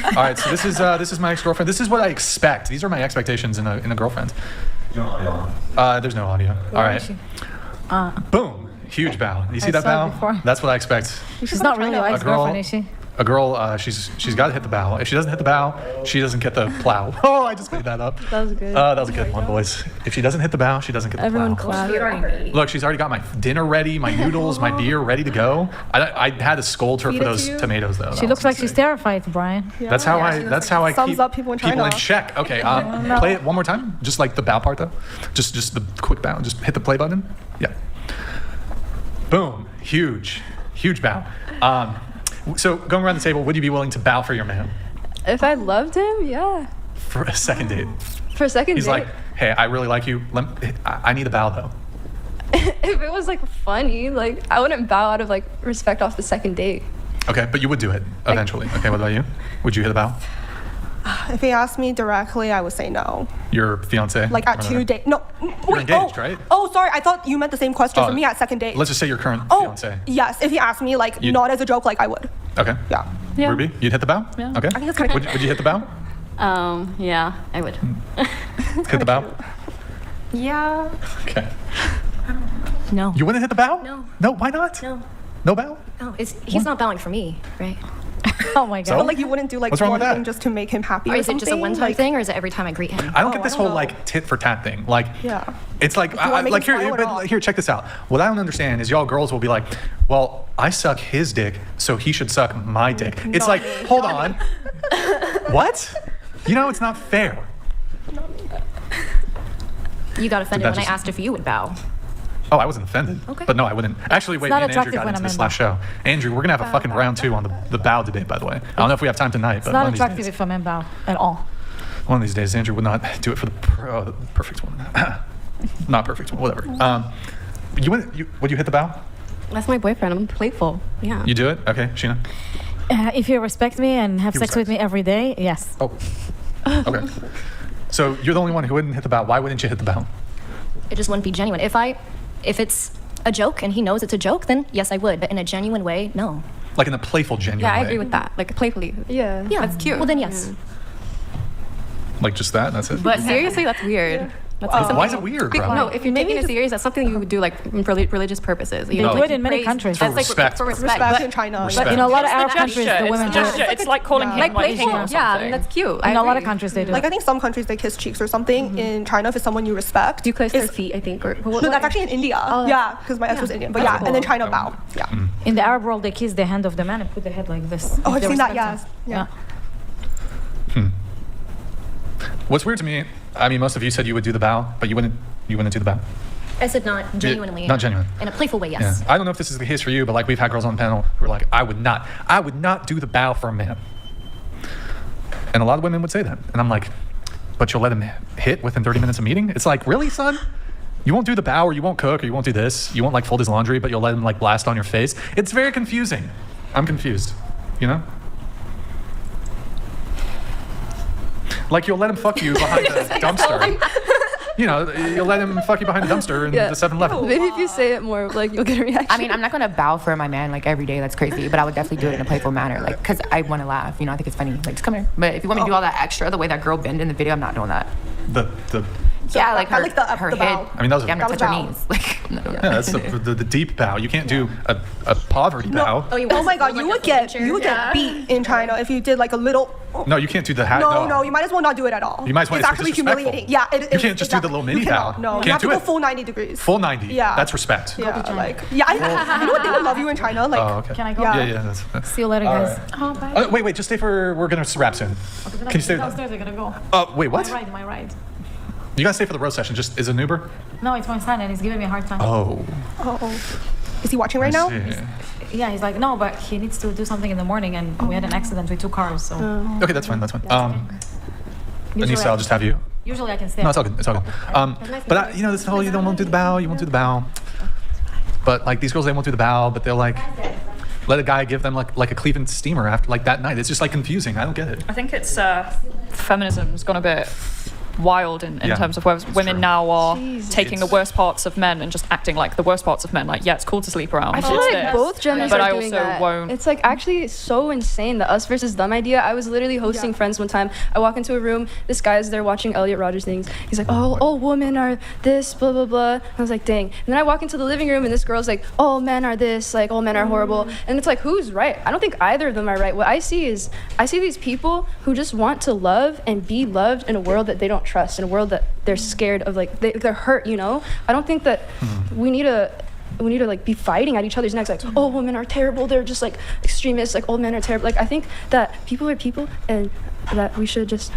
Speaker 2: All right. So this is my ex-girlfriend. This is what I expect. These are my expectations in a girlfriend. There's no audio. All right. Boom. Huge bow. You see that
Speaker 3: saw it
Speaker 2: bow?
Speaker 3: before.
Speaker 2: That's what I expect.
Speaker 3: She's not really your ex-girlfriend, is she?
Speaker 2: A girl, she's got to hit the bow. If she doesn't hit the bow, she doesn't get the plow. Oh, I just made that up.
Speaker 11: That was good.
Speaker 2: That was a good one, boys. If she doesn't hit the bow, she doesn't get the
Speaker 11: Everyone
Speaker 2: plow.
Speaker 11: clap.
Speaker 2: Look, she's already got my dinner ready, my noodles, my beer ready to go. I had to scold her for those tomatoes, though.
Speaker 3: She looks like she's terrified, Brian.
Speaker 2: That's how I
Speaker 1: Thumbs
Speaker 2: keep
Speaker 1: up people in China.
Speaker 2: check. Okay, play it one more time. Just like the bow part, though. Just the quick bow. Just hit the play button. Yeah. Boom. Huge bow. So going around the table, would you be willing to bow for your man
Speaker 11: If I loved him, yeah.
Speaker 2: for a second date?
Speaker 11: For a second
Speaker 2: He's
Speaker 11: date.
Speaker 2: like, hey, I really like you. I need a bow though.
Speaker 11: If it was like funny, like I wouldn't bow out of like respect off the second date.
Speaker 2: Okay, but you would do it eventually. Okay, what about you? Would you hit a bow?
Speaker 1: If he asked me directly, I would say no.
Speaker 2: Your fiance?
Speaker 1: Like at 2 dates. No.
Speaker 2: You're engaged, right?
Speaker 1: Oh, sorry. I thought you meant the same question for me at second date.
Speaker 2: Let's just say your current
Speaker 1: Oh,
Speaker 2: fiance.
Speaker 1: yes. If he asked me, like, not as a joke, like, I would.
Speaker 2: Okay.
Speaker 1: Yeah.
Speaker 9: Yeah.
Speaker 2: Ruby, you'd hit the bow?
Speaker 9: Yeah.
Speaker 2: Okay.
Speaker 1: I think it's kind of.
Speaker 2: Would you hit the bow?
Speaker 9: Yeah, I would.
Speaker 2: Hit the bow?
Speaker 6: Yeah.
Speaker 2: Okay.
Speaker 8: No.
Speaker 2: You wouldn't hit the bow?
Speaker 8: No.
Speaker 2: No, why not?
Speaker 8: No.
Speaker 2: No bow?
Speaker 8: No, he's not bowing for me, right?
Speaker 3: Oh my god.
Speaker 2: So?
Speaker 1: But, like, you wouldn't do, like,
Speaker 2: What's wrong
Speaker 1: one
Speaker 2: with that?
Speaker 1: thing just to make him happy
Speaker 8: Or
Speaker 1: or
Speaker 8: is it just a
Speaker 1: something?
Speaker 8: one-time
Speaker 1: Like,
Speaker 8: thing, or is it every time I greet him?
Speaker 2: I don't get
Speaker 1: I
Speaker 2: this
Speaker 1: don't
Speaker 2: whole
Speaker 1: know.
Speaker 2: like tit for tat thing. Like,
Speaker 1: Yeah.
Speaker 2: it's like,
Speaker 1: wanna make
Speaker 2: like
Speaker 1: him
Speaker 2: here,
Speaker 1: smile or not?
Speaker 2: here, check this out. What I don't understand is y'all girls will be like, well, I suck his dick, so he should suck my dick. It's
Speaker 1: Not
Speaker 2: like,
Speaker 1: me.
Speaker 2: hold on. What? You know, it's not fair.
Speaker 8: You got offended
Speaker 2: That
Speaker 8: when I
Speaker 2: just-
Speaker 8: asked if you would bow.
Speaker 2: Oh, I wasn't offended.
Speaker 8: Okay.
Speaker 2: But no, I wouldn't. Actually, wait,
Speaker 3: not
Speaker 2: me and Andrew
Speaker 3: attractive
Speaker 2: got
Speaker 3: when
Speaker 2: into
Speaker 3: I'm
Speaker 2: this
Speaker 3: in
Speaker 2: last show. Andrew, we're going to have a fucking round 2 on the bow debate, by the way. I don't know if we have time tonight,
Speaker 3: It's
Speaker 2: but
Speaker 3: not
Speaker 2: one of these
Speaker 3: attractive
Speaker 2: days.
Speaker 3: if a man bow at all.
Speaker 2: One of these days, Andrew would not do it for the perfect one. Not perfect one, whatever. Would you hit the bow?
Speaker 6: That's my boyfriend. I'm playful. Yeah.
Speaker 2: You do it? Okay, Sheena?
Speaker 3: If you respect me and have
Speaker 2: He
Speaker 3: sex with
Speaker 2: respects.
Speaker 3: me every day, yes.
Speaker 2: Oh. Okay. So you're the only one who wouldn't hit the bow. Why wouldn't you hit the bow?
Speaker 8: It just wouldn't be genuine. If it's a joke and he knows it's a joke, then yes, I would. But in a genuine way, no.
Speaker 2: Like in a playful, genuine
Speaker 6: Yeah, I
Speaker 2: way.
Speaker 6: agree with that. Like playfully.
Speaker 11: Yeah.
Speaker 8: Yeah.
Speaker 6: That's cute.
Speaker 8: Well, then yes.
Speaker 2: Like just that? That's it?
Speaker 6: But seriously, that's weird. That's like
Speaker 2: Why is
Speaker 6: something-
Speaker 2: it weird, bro?
Speaker 6: No, if you're taking it serious, that's something you would do like for religious purposes. You
Speaker 3: They
Speaker 6: know,
Speaker 3: do
Speaker 6: like
Speaker 3: it in many
Speaker 6: praise-
Speaker 3: countries.
Speaker 2: For
Speaker 6: That's like
Speaker 2: respect.
Speaker 6: for respect.
Speaker 1: Respect
Speaker 6: But
Speaker 1: in China.
Speaker 2: Respect.
Speaker 3: In a lot of
Speaker 9: It's
Speaker 3: Arab
Speaker 9: the
Speaker 3: countries,
Speaker 9: gesture,
Speaker 3: the women
Speaker 9: it's
Speaker 3: do
Speaker 9: the
Speaker 3: it.
Speaker 9: gesture. It's like calling him
Speaker 6: like
Speaker 9: like
Speaker 6: playful.
Speaker 9: king or
Speaker 6: Yeah,
Speaker 9: something.
Speaker 6: that's cute.
Speaker 3: In a lot of countries, they do
Speaker 1: Like,
Speaker 3: it.
Speaker 1: I think some countries they kiss cheeks or something. In China, if it's someone you respect.
Speaker 6: Do you kiss their
Speaker 1: it's-
Speaker 6: feet? I think. Or
Speaker 1: No, that's actually in India. Yeah, because my ex was Indian. But
Speaker 6: That's
Speaker 1: yeah,
Speaker 6: cool.
Speaker 1: and then China bow. Yeah.
Speaker 3: In the Arab world, they kiss the hand of the man and put the head like this.
Speaker 1: Oh,
Speaker 3: if
Speaker 1: I've
Speaker 3: they
Speaker 1: seen that,
Speaker 3: respect
Speaker 1: yeah.
Speaker 3: him.
Speaker 1: Yeah.
Speaker 2: What's weird to me, I mean, most of you said you would do the bow, but you wouldn't do the bow.
Speaker 8: I said not genuinely.
Speaker 2: Not genuine.
Speaker 8: In a playful way, yes.
Speaker 2: Yeah. I don't know if this is the case for you, but like we've had girls on the panel who are like, I would not do the bow for a man. And a lot of women would say that. And I'm like, but you'll let him hit within 30 minutes of meeting? It's like, really, son? You won't do the bow, or you won't cook, or you won't do this. You won't like fold his laundry, but you'll let him like blast on your face. It's very confusing. I'm confused, you know? Like you'll let him fuck you behind the dumpster. You know, you'll let him fuck you behind the dumpster in
Speaker 11: Yeah.
Speaker 2: the 7-Eleven.
Speaker 11: Maybe if you say it more, like you'll get a reaction.
Speaker 5: I mean, I'm not gonna bow for my man like every day. That's crazy. But I would definitely do it in a playful manner, like, cause I want to laugh. You know, I think it's funny. Like, just come here. But if you want me to do all that extra, the way that girl bend in the video, I'm not doing that.
Speaker 2: The
Speaker 5: Yeah, like
Speaker 1: I
Speaker 5: her,
Speaker 1: like the
Speaker 5: her
Speaker 1: bow.
Speaker 5: head.
Speaker 2: I mean, that was a-
Speaker 5: yeah, I'm gonna
Speaker 1: That
Speaker 5: touch her
Speaker 1: was
Speaker 5: knees. Like,
Speaker 2: Yeah, that's the deep bow. You can't do a poverty bow.
Speaker 1: Oh my God, you would get beat in China if you did like a little.
Speaker 2: No, you can't do the hat.
Speaker 1: No, you might as well not do it at all.
Speaker 2: You might as well.
Speaker 1: It's actually
Speaker 2: disrespectful.
Speaker 1: humiliating. Yeah, it is.
Speaker 2: You can't just do the little mini bow.
Speaker 1: No,
Speaker 2: you
Speaker 1: you have to
Speaker 2: do
Speaker 1: go
Speaker 2: it.
Speaker 1: full 90 degrees.
Speaker 2: Full 90.
Speaker 1: Yeah.
Speaker 2: That's respect.
Speaker 1: Yeah, like you know what, they would love you in China. Like,
Speaker 2: Oh, okay.
Speaker 3: Can I go?
Speaker 2: Yeah. That's,
Speaker 3: See you later, guys.
Speaker 2: Oh, bye. Wait, just stay for. We're gonna wrap soon. Can you stay?
Speaker 3: Downstairs, I gotta go.
Speaker 2: Wait, what?
Speaker 3: My ride.
Speaker 2: You gotta stay for the roast session. Just is it an Uber?
Speaker 3: No, it's my son, and he's giving me a hard time.
Speaker 2: Oh.
Speaker 1: Is he watching right now?
Speaker 3: Yeah, he's like, no, but he needs to do something in the morning, and we had an accident with 2 cars, so.
Speaker 2: Okay, that's fine.
Speaker 3: Usually
Speaker 2: Anissa, I'll just have you.
Speaker 3: Usually I can stay.
Speaker 2: No, it's all good. It's all good. But this whole you won't do the bow. You won't do the bow. But like these girls, they won't do the bow. But they'll like let a guy give them like a Cleveland steamer after like that night. It's just like confusing. I don't get it.
Speaker 9: I think it's feminism's gone a bit wild in terms of where women now are taking the worst parts of men and just acting like the worst parts of men. Like, yeah, it's cool to sleep around.
Speaker 11: I feel like both genders
Speaker 9: but
Speaker 11: are
Speaker 9: I
Speaker 11: doing
Speaker 9: also
Speaker 11: that.
Speaker 9: won't.
Speaker 11: It's like actually so insane, the us versus them idea. I was literally hosting Friends one time. I walk into a room, this guy is there watching Elliot Rodgers things. He's like, oh, all women are this, blah, blah, blah. I was like, dang. And then I walk into the living room and this girl's like, all men are this, like all men are horrible. And it's like, who's right? I don't think either of them are right. What I see is, I see these people who just want to love and be loved in a world that they don't trust, in a world that they're scared of, like they're hurt, you know? I don't think that we need to like be fighting at each other's necks like, oh, women are terrible, they're just like extremists, like old men are terrible. Like I think that people are people and that we should just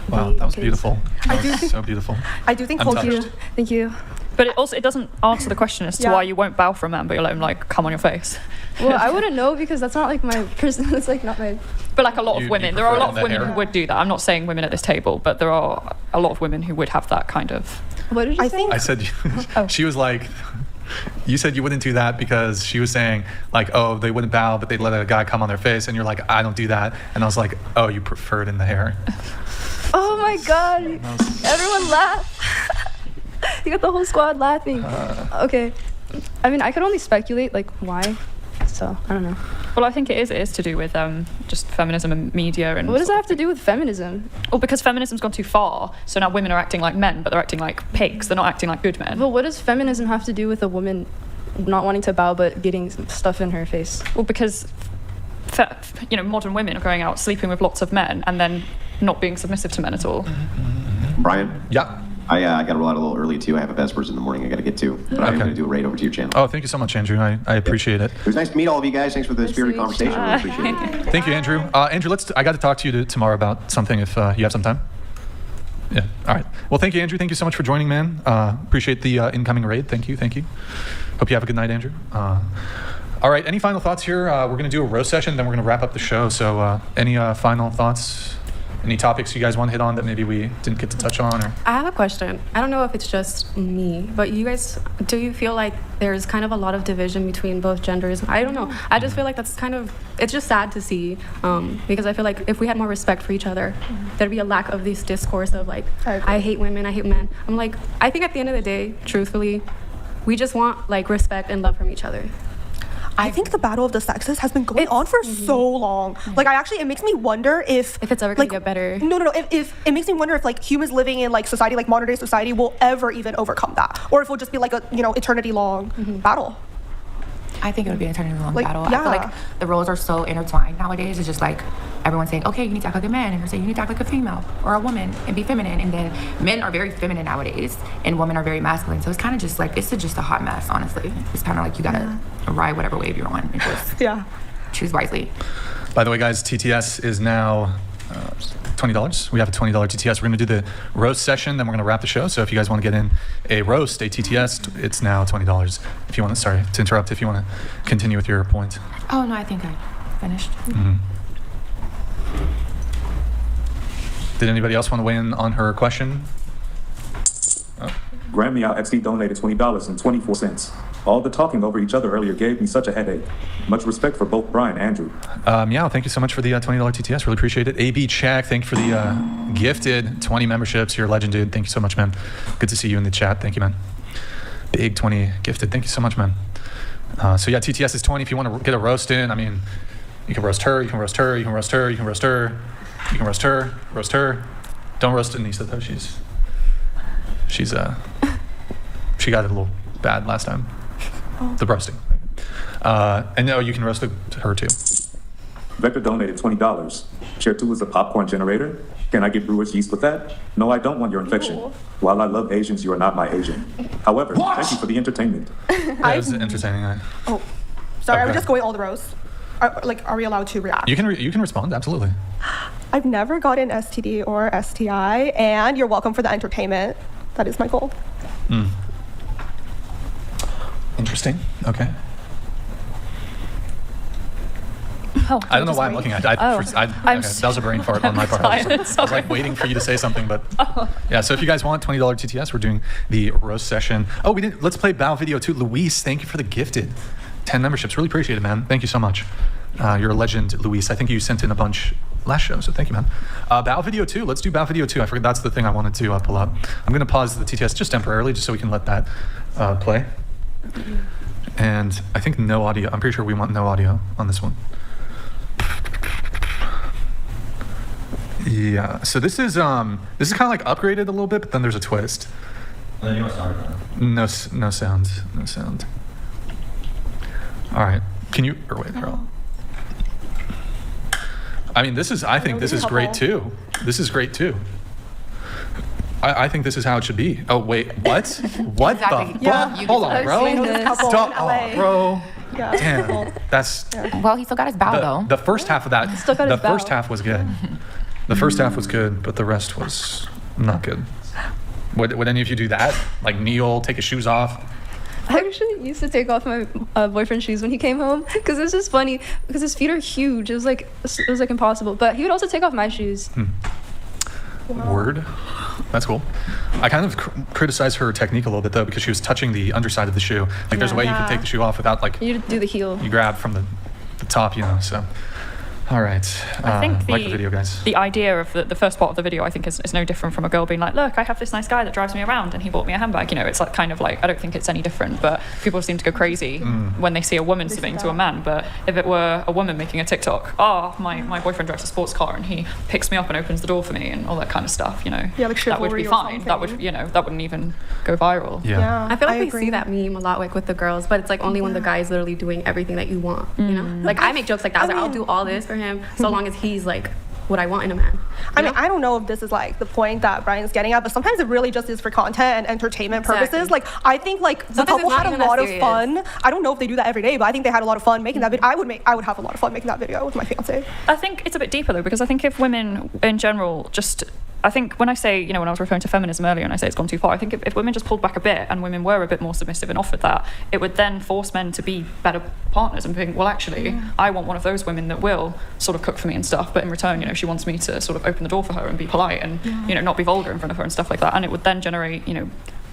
Speaker 2: Wow, that was beautiful. That was so beautiful.
Speaker 1: I do think
Speaker 2: touched.
Speaker 11: Thank you.
Speaker 9: But it doesn't answer the question as to why you won't bow for a man, but you'll let him like come on your face.
Speaker 11: Well, I wouldn't know because that's not like my person. That's like not my.
Speaker 9: But like a lot of women, there are a lot of women
Speaker 2: hair?
Speaker 9: who would do that. I'm not saying women at this table, but there are a lot of women who would have that kind of.
Speaker 11: What did you say?
Speaker 2: I said she was like. You said you wouldn't do that because she was saying like, oh, they wouldn't bow, but they'd let a guy come on their face, and you're like, I don't do that, and I was like, oh, you prefer it in the hair.
Speaker 11: Oh my God! Everyone laugh. You got the whole squad laughing. Okay. I mean, I could only speculate like why. So I don't know.
Speaker 9: Well, I think it is to do with just feminism and media and.
Speaker 11: What does that have to do with feminism?
Speaker 9: Well, because feminism's gone too far, so now women are acting like men, but they're acting like pigs. They're not acting like good men.
Speaker 11: But what does feminism have to do with a woman not wanting to bow but getting stuff in her face?
Speaker 9: Well, because modern women are going out sleeping with lots of men and then not being submissive to men at all.
Speaker 4: Brian?
Speaker 2: Yeah.
Speaker 4: I got to roll out a little early too. I have a Vespers in the morning I got to get to. But I'm going to do a raid over to your channel.
Speaker 2: Oh, thank you so much, Andrew. I appreciate it.
Speaker 4: It was nice to meet all of you guys. Thanks for the spirited conversation. Really appreciate it.
Speaker 2: Thank you, Andrew. Andrew, I got to talk to you tomorrow about something if you have some time. Yeah. All right. Well, thank you, Andrew. Thank you so much for joining, man. Appreciate the incoming raid. Thank you. Hope you have a good night, Andrew. All right. Any final thoughts here? We're going to do a roast session, then we're going to wrap up the show. So any final thoughts? Any topics you guys want to hit on that maybe we didn't get to touch on? Or?
Speaker 6: I have a question. I don't know if it's just me, but you guys, do you feel like there's kind of a lot of division between both genders? I don't know. I just feel like that's it's just sad to see because I feel like if we had more respect for each other, there'd be a lack of this discourse of like, I hate women, I hate men. I'm like, I think at the end of the day, truthfully, we just want like respect and love from each other.
Speaker 1: I think the battle of the sexes has been going on for so long. Like, it makes me wonder if
Speaker 6: it's ever gonna get better.
Speaker 1: No. If it makes me wonder if like humans living in like society, like modern day society, will ever even overcome that, or if it'll just be like a eternity long battle.
Speaker 5: I think it would be an eternity long
Speaker 1: Like,
Speaker 5: battle.
Speaker 1: yeah.
Speaker 5: I feel like the roles are so intertwined nowadays. It's just like everyone's saying, okay, you need to act like a man, and you're saying you need to act like a female or a woman and be feminine. And then men are very feminine nowadays, and women are very masculine. So it's kind of just like just a hot mess, honestly. It's kind of like you gotta ride whatever wave you're on and just choose wisely.
Speaker 2: By the way, guys, TTS is now $20. We have a $20 TTS. We're going to do the roast session, then we're going to wrap the show. So if you guys want to get in a roast, a TTS, it's now $20. If you want to, sorry to interrupt, if you want to continue with your point.
Speaker 5: Oh, no, I think I finished.
Speaker 2: Did anybody else want to weigh in on her question?
Speaker 10: Grammy Out XD donated $20.24. All the talking over each other earlier gave me such a headache. Much respect for both Brian and Andrew.
Speaker 2: Thank you so much for the $20 TTS. Really appreciate it. AB Check, thank you for the gifted 20 memberships. You're a legend, dude. Thank you so much, man. Good to see you in the chat. Thank you, man. Big 20 gifted. Thank you so much, man. TTS is 20. If you want to get a roast in, I mean, you can roast her, you can roast her, you can roast her, you can roast her, you can roast her, roast her. Don't roast Anissa though. She got a little bad last time. The roasting. And no, you can roast her too.
Speaker 10: Vector donated $20. Chair 2 is a popcorn generator. Can I get brewer's yeast with that? No, I don't want your infection. While I love Asians, you are not my Asian. However, thank you for the entertainment.
Speaker 2: That was entertaining.
Speaker 1: Sorry, I was
Speaker 2: Okay.
Speaker 1: just going all the rows. Are we allowed to react?
Speaker 2: You can respond, absolutely.
Speaker 1: I've never gotten STD or STI, and you're welcome for the entertainment. That is my goal.
Speaker 2: Interesting. Okay.
Speaker 9: Oh,
Speaker 2: I don't know why I'm looking at it. That was a brain fart on my part. I was like waiting for you to say something, but yeah. So if you guys want $20 TTS, we're doing the roast session. Oh, we didn't. Let's play Bao video too. Luis, thank you for the gifted 10 memberships. Really appreciate it, man. Thank you so much. You're a legend, Luis. I think you sent in a bunch last show, so thank you, man. Bao video 2. Let's do Bao video 2. I forgot that's the thing I wanted to pull up. I'm going to pause the TTS just temporarily, just so we can let that play. And I think no audio. I'm pretty sure we want no audio on this one. Yeah. So this is kind of like upgraded a little bit, but then there's a twist.
Speaker 12: And then you want to start it.
Speaker 2: No sound. No sound. All right. Can you? Or wait, Earl. I mean, I think this is great too. This is great too. I think this is how it should be. Oh wait, what? What
Speaker 5: Exactly.
Speaker 2: the
Speaker 5: Yeah.
Speaker 2: fuck? Hold on, bro. Stop, bro.
Speaker 1: Yeah.
Speaker 2: Damn. That's
Speaker 5: Well, he still got his bow though.
Speaker 2: the first half of that.
Speaker 11: Still got his
Speaker 2: The first
Speaker 11: bow.
Speaker 2: half was good. The first half was good, but the rest was not good. Would any of you do that? Like kneel, take his shoes off?
Speaker 11: I actually used to take off my boyfriend's shoes when he came home because it's just funny because his feet are huge. It was like impossible. But he would also take off my shoes.
Speaker 2: Word. That's cool. I kind of criticized her technique a little bit though because she was touching the underside of the shoe. Like there's a way you can take the shoe off without like
Speaker 11: You do the heel.
Speaker 2: you grab from the top, so. All right.
Speaker 9: I think
Speaker 2: like the video, guys.
Speaker 9: The idea of the first part of the video, I think, is no different from a girl being like, look, I have this nice guy that drives me around and he bought me a handbag. It's like kind of like, I don't think it's any different, but people seem to go crazy when they see a woman submitting to a man. But if it were a woman making a TikTok, my boyfriend drives a sports car and he picks me up and opens the door for me and all that kind of stuff,
Speaker 1: Yeah, like
Speaker 9: that would
Speaker 1: chivalry
Speaker 9: be
Speaker 1: or
Speaker 9: fine. That would,
Speaker 1: something.
Speaker 9: that wouldn't even go viral.
Speaker 2: Yeah.
Speaker 6: I feel like we
Speaker 1: agree.
Speaker 6: see that meme a lot, like with the girls, but it's like only when the guy's literally doing everything that you want. Like I make jokes like that. I was like, I'll do all this for him, so long as he's like what I want in a man.
Speaker 1: I mean, I don't know if this is like the point that Brian's getting at, but sometimes it really just is for content and entertainment purposes. Like, I think like the
Speaker 6: Sometimes
Speaker 1: couple
Speaker 6: it's not
Speaker 1: had a
Speaker 6: even that
Speaker 1: lot of
Speaker 6: serious.
Speaker 1: fun. I don't know if they do that every day, but I think they had a lot of fun making that video. I would have a lot of fun making that video with my fiance.
Speaker 9: I think it's a bit deeper though, because I think if women in general I think when I say, when I was referring to feminism earlier and I say it's gone too far, I think if women just pulled back a bit and women were a bit more submissive and offered that, it would then force men to be better partners and think, well, actually, I want one of those women that will sort of cook for me and stuff, but in return, she wants me to sort of open the door for her and be polite and, not be vulgar in front of her and stuff like that. And it would then generate,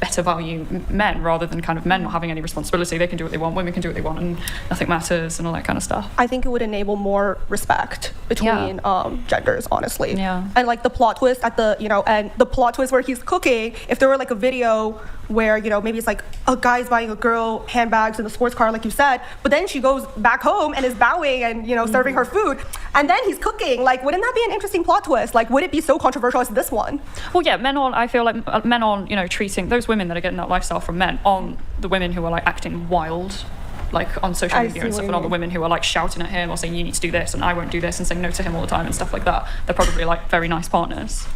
Speaker 9: better value men rather than kind of men not having any responsibility. They can do what they want, women can do what they want, and nothing matters and all that kind of stuff.
Speaker 1: I think it would enable more respect between genders, honestly.
Speaker 9: Yeah.
Speaker 1: And like the plot twist at and the plot twist where he's cooking, if there were like a video where, maybe it's like a guy's buying a girl handbags in a sports car, like you said, but then she goes back home and is bowing and, serving her food, and then he's cooking. Like, wouldn't that be an interesting plot twist? Like, would it be so controversial as this one?
Speaker 9: Well, yeah, I feel like men aren't, treating those women that are getting that lifestyle from men on the women who are like acting wild, like on social media and stuff, and on the women who are like shouting at him or saying you need to do this and I won't do this and saying no to him all the time and stuff like that. They're probably like very nice partners.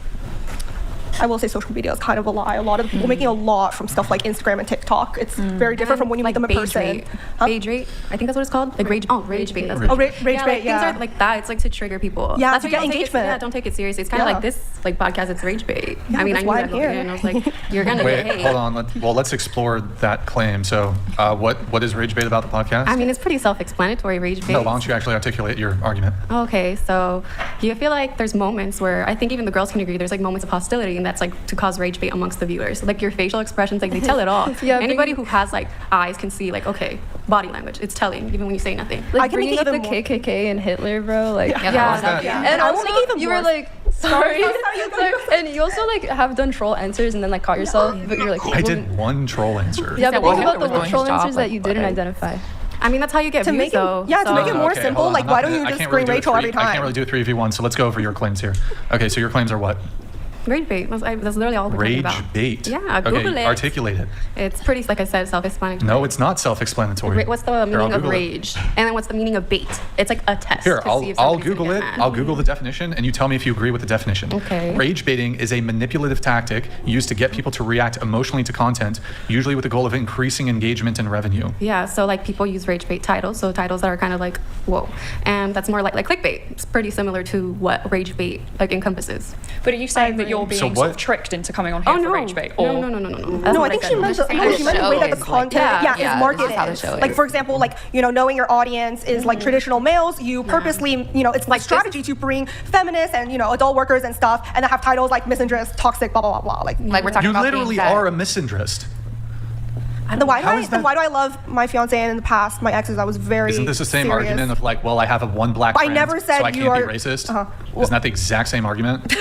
Speaker 1: I will say social media is kind of a lie. A lot of people making a lot from stuff like Instagram and TikTok. It's very different from when you meet them in person.
Speaker 6: Beige rate, I think that's what it's called. Like rage bait. That's
Speaker 1: Oh, rage bait,
Speaker 6: like,
Speaker 1: yeah.
Speaker 6: things are like that. It's like to trigger people.
Speaker 1: Yeah,
Speaker 6: that's
Speaker 1: to
Speaker 6: why
Speaker 1: get
Speaker 6: don't take
Speaker 1: engagement.
Speaker 6: don't take it seriously. It's kind of like this like podcast. It's rage bait.
Speaker 1: Yeah,
Speaker 6: I mean, I
Speaker 1: that's
Speaker 6: knew
Speaker 1: why
Speaker 6: that
Speaker 1: I'm
Speaker 6: going
Speaker 1: here.
Speaker 6: in, and I was like, you're gonna
Speaker 2: Wait,
Speaker 6: get hate.
Speaker 2: hold on. Let's explore that claim. So, what is rage bait about the podcast?
Speaker 6: I mean, it's pretty self-explanatory. Rage bait.
Speaker 2: No, why don't you actually articulate your argument?
Speaker 6: Okay, so you feel like there's moments where I think even the girls can agree there's like moments of hostility, and that's like to cause rage bait amongst the viewers. Like your facial expressions, like they tell it all.
Speaker 11: Yeah,
Speaker 6: Anybody who has like eyes can see like, okay, body language, it's telling even when you say nothing.
Speaker 11: Like
Speaker 1: I can make
Speaker 11: bringing
Speaker 1: it
Speaker 11: up the
Speaker 1: even more-
Speaker 11: KKK and Hitler, bro. Like,
Speaker 6: Yeah.
Speaker 11: And
Speaker 1: I will
Speaker 11: also,
Speaker 1: make it even
Speaker 11: you
Speaker 1: more-
Speaker 11: were like, sorry. And you also like have done troll answers and then like caught yourself, but you're like,
Speaker 2: I did one troll answer.
Speaker 11: Yeah, but
Speaker 6: well,
Speaker 11: think about
Speaker 6: Hitler
Speaker 11: the
Speaker 6: was doing
Speaker 11: troll
Speaker 6: his job,
Speaker 11: answers that
Speaker 6: like,
Speaker 11: you didn't
Speaker 6: but-
Speaker 11: identify.
Speaker 6: I mean, that's how you get
Speaker 1: To
Speaker 6: views,
Speaker 1: make it,
Speaker 6: though.
Speaker 1: to make it more
Speaker 2: Okay,
Speaker 1: simple,
Speaker 2: hold on,
Speaker 1: like
Speaker 2: I'm
Speaker 1: why
Speaker 2: not
Speaker 1: don't you
Speaker 2: gonna-
Speaker 1: just
Speaker 2: I can't really
Speaker 1: scream
Speaker 2: do it
Speaker 1: Rachel every
Speaker 2: I can't
Speaker 1: time?
Speaker 2: really do it 3v1, so let's go over your claims here. Okay, so your claims are what?
Speaker 6: Rage bait. That's literally all we're talking about.
Speaker 2: Rage bait.
Speaker 6: Yeah, Google
Speaker 2: okay,
Speaker 6: it.
Speaker 2: articulate it.
Speaker 6: It's pretty, like I said, self-explanatory.
Speaker 2: No, it's not self-explanatory.
Speaker 6: What's the meaning of
Speaker 2: Google it.
Speaker 6: rage? And then what's the meaning of bait? It's like a test.
Speaker 2: Here,
Speaker 6: to see if
Speaker 2: I'll
Speaker 6: somebody's gonna
Speaker 2: Google
Speaker 6: get
Speaker 2: it.
Speaker 6: mad.
Speaker 2: I'll Google the definition, and you tell me if you agree with the definition.
Speaker 6: Okay.
Speaker 2: Rage baiting is a manipulative tactic used to get people to react emotionally to content, usually with the goal of increasing engagement and revenue.
Speaker 6: Yeah, so like people use rage bait titles, so titles that are kind of like, whoa. And that's more like clickbait. It's pretty similar to what rage bait like encompasses.
Speaker 9: But are you saying that you're being sort of tricked into coming on here for rage bait? Or
Speaker 6: No.
Speaker 1: No, I think she meant the way that the content is marketed. Like, for example, like, knowing your audience is like traditional males, you purposely, it's like strategy to bring feminists and, adult workers and stuff, and then have titles like misandrist, toxic, blah, blah, blah, blah.
Speaker 5: Like we're talking
Speaker 2: You
Speaker 5: about
Speaker 2: literally are a misandrist.
Speaker 1: Then why do I love my fiance, and in the past, my exes, I was very
Speaker 2: Isn't this the same
Speaker 1: serious.
Speaker 2: argument of like, well, I have one black
Speaker 1: I
Speaker 2: friend,
Speaker 1: never said
Speaker 2: so I
Speaker 1: you
Speaker 2: can't
Speaker 1: are-
Speaker 2: be racist?
Speaker 1: Uh-huh.
Speaker 2: Isn't that the exact same argument?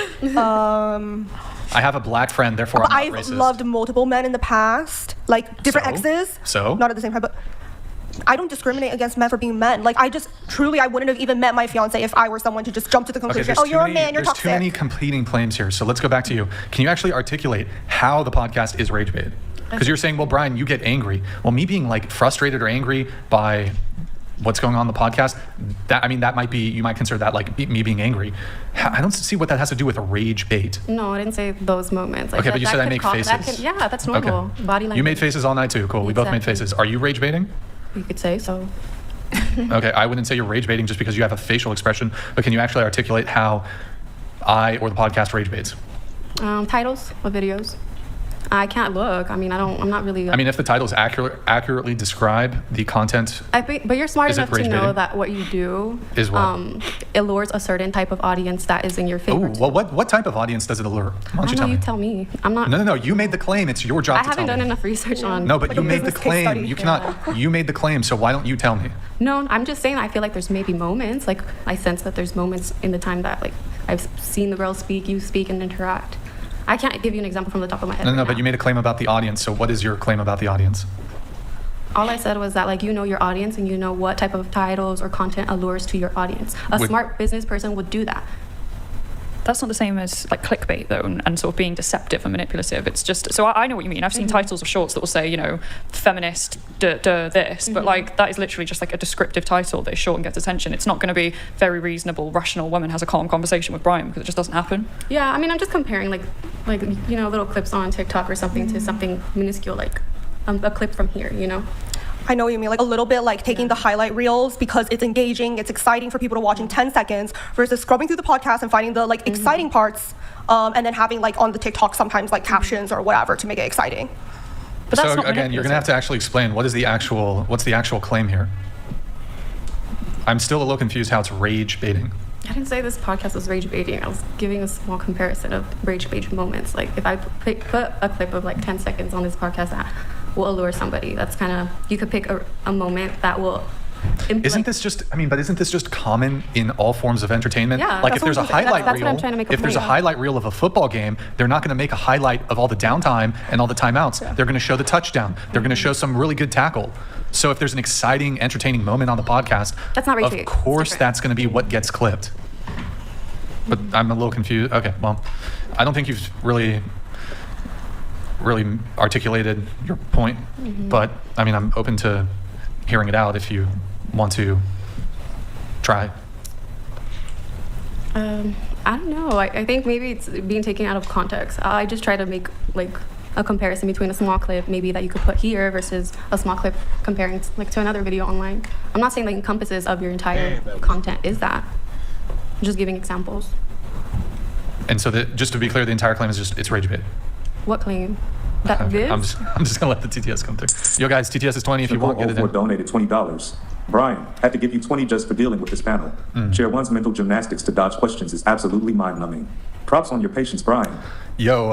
Speaker 2: I have a black friend, therefore I'm
Speaker 1: I've
Speaker 2: not racist.
Speaker 1: loved multiple men in the past, like different
Speaker 2: So?
Speaker 1: exes.
Speaker 2: So?
Speaker 1: Not at the same time, but I don't discriminate against men for being men. Like, I wouldn't have even met my fiance if I were someone to just jump to the conclusion,
Speaker 2: there's
Speaker 1: you're
Speaker 2: too
Speaker 1: a man, you're
Speaker 2: there's
Speaker 1: toxic.
Speaker 2: too many competing claims here. So let's go back to you. Can you actually articulate how the podcast is rage bait? Because you're saying, well, Brian, you get angry. Well, me being like frustrated or angry by what's going on in the podcast, that might be, you might consider that like me being angry. I don't see what that has to do with a rage bait.
Speaker 6: No, I didn't say those moments.
Speaker 2: Okay, but you said I make faces.
Speaker 6: Yeah, that's normal.
Speaker 2: Okay.
Speaker 6: Body language.
Speaker 2: You made faces all night too. Cool. We both made
Speaker 6: Exactly.
Speaker 2: faces. Are you rage baiting?
Speaker 6: You could say so.
Speaker 2: Okay, I wouldn't say you're rage baiting just because you have a facial expression, but can you actually articulate how I or the podcast rage baits?
Speaker 6: Titles of videos. I can't look. I'm not really.
Speaker 2: If the titles accurately describe the content,
Speaker 6: But you're smart
Speaker 2: Is it
Speaker 6: enough to
Speaker 2: rage
Speaker 6: know
Speaker 2: baiting?
Speaker 6: that what you do
Speaker 2: Is what?
Speaker 6: Allures a certain type of audience that is in your
Speaker 2: oh,
Speaker 6: favor.
Speaker 2: well, what type of audience does it allure? Why don't you tell me?
Speaker 6: You tell me. I'm not.
Speaker 2: No. You made the claim. It's your job
Speaker 6: I
Speaker 2: to tell
Speaker 6: haven't done
Speaker 2: me.
Speaker 6: enough research on.
Speaker 2: No, but
Speaker 1: Like
Speaker 2: you
Speaker 1: a
Speaker 2: made the
Speaker 1: business case
Speaker 2: claim.
Speaker 1: study.
Speaker 2: You cannot. You made the claim. So why don't you tell me?
Speaker 6: No, I'm just saying. I feel like there's maybe moments. Like I sense that there's moments in the time that like I've seen the girls speak, you speak, and interact. I can't give you an example from the top of my head.
Speaker 2: No,
Speaker 6: right
Speaker 2: but
Speaker 6: now.
Speaker 2: you made a claim about the audience. So what is your claim about the audience?
Speaker 6: All I said was that like your audience and you know what type of titles or content allures to your audience. A smart business person would do that.
Speaker 9: That's not the same as like clickbait though, and sort of being deceptive and manipulative. It's just, so I know what you mean. I've seen titles of shorts that will say, feminist, this, but like that is literally just like a descriptive title that is short and gets attention. It's not going to be very reasonable, rational woman has a calm conversation with Brian because it just doesn't happen.
Speaker 6: Yeah, I'm just comparing like little clips on TikTok or something to something minuscule like a clip from here.
Speaker 1: I know what you mean, like a little bit like taking the highlight reels because it's engaging, it's exciting for people to watch in 10 seconds versus scrubbing through the podcast and finding the like exciting parts and then having like on the TikTok sometimes like captions or whatever to make it exciting.
Speaker 9: But that's
Speaker 2: So
Speaker 9: not
Speaker 2: again, you're going to have to actually explain what's the actual claim here. I'm still a little confused how it's rage baiting.
Speaker 6: I didn't say this podcast was rage baiting. I was giving a small comparison of rage bait moments. Like if I put a clip of like 10 seconds on this podcast that will allure somebody, that's kind of, you could pick a moment that will.
Speaker 2: Isn't this just common in all forms of entertainment?
Speaker 6: Yeah,
Speaker 2: like
Speaker 6: that's
Speaker 2: if there's a
Speaker 6: what I'm saying.
Speaker 2: highlight
Speaker 6: That's
Speaker 2: reel,
Speaker 6: what I'm trying to make a
Speaker 2: if there's a
Speaker 6: point.
Speaker 2: highlight reel of a football game, they're not going to make a highlight of all the downtime and all the timeouts. They're going to show the touchdown. They're going to show some really good tackle. So if there's an exciting, entertaining moment on the podcast,
Speaker 6: That's not rage
Speaker 2: of
Speaker 6: bait. It's
Speaker 2: course
Speaker 6: different.
Speaker 2: that's going to be what gets clipped. But I'm a little confused. Okay, well, I don't think you've really articulated your point, but I'm open to hearing it out if you want to try.
Speaker 6: I don't know. I think maybe it's being taken out of context. I just try to make like a comparison between a small clip maybe that you could put here versus a small clip comparing to another video online. I'm not saying the encompasses of your entire content is that. I'm just giving examples.
Speaker 2: And so just to be clear, the entire claim is it's rage bait.
Speaker 6: What claim? That this?
Speaker 2: I'm just gonna let the TTS come through. Yo guys, TTS is 20 if you want, get it
Speaker 10: Nicole
Speaker 2: in.
Speaker 10: donated $20. Brian, had to give you 20 just for dealing with this panel. Chair 1's mental gymnastics to dodge questions is absolutely mind-numbing. Props on your patience, Brian.
Speaker 2: Yo,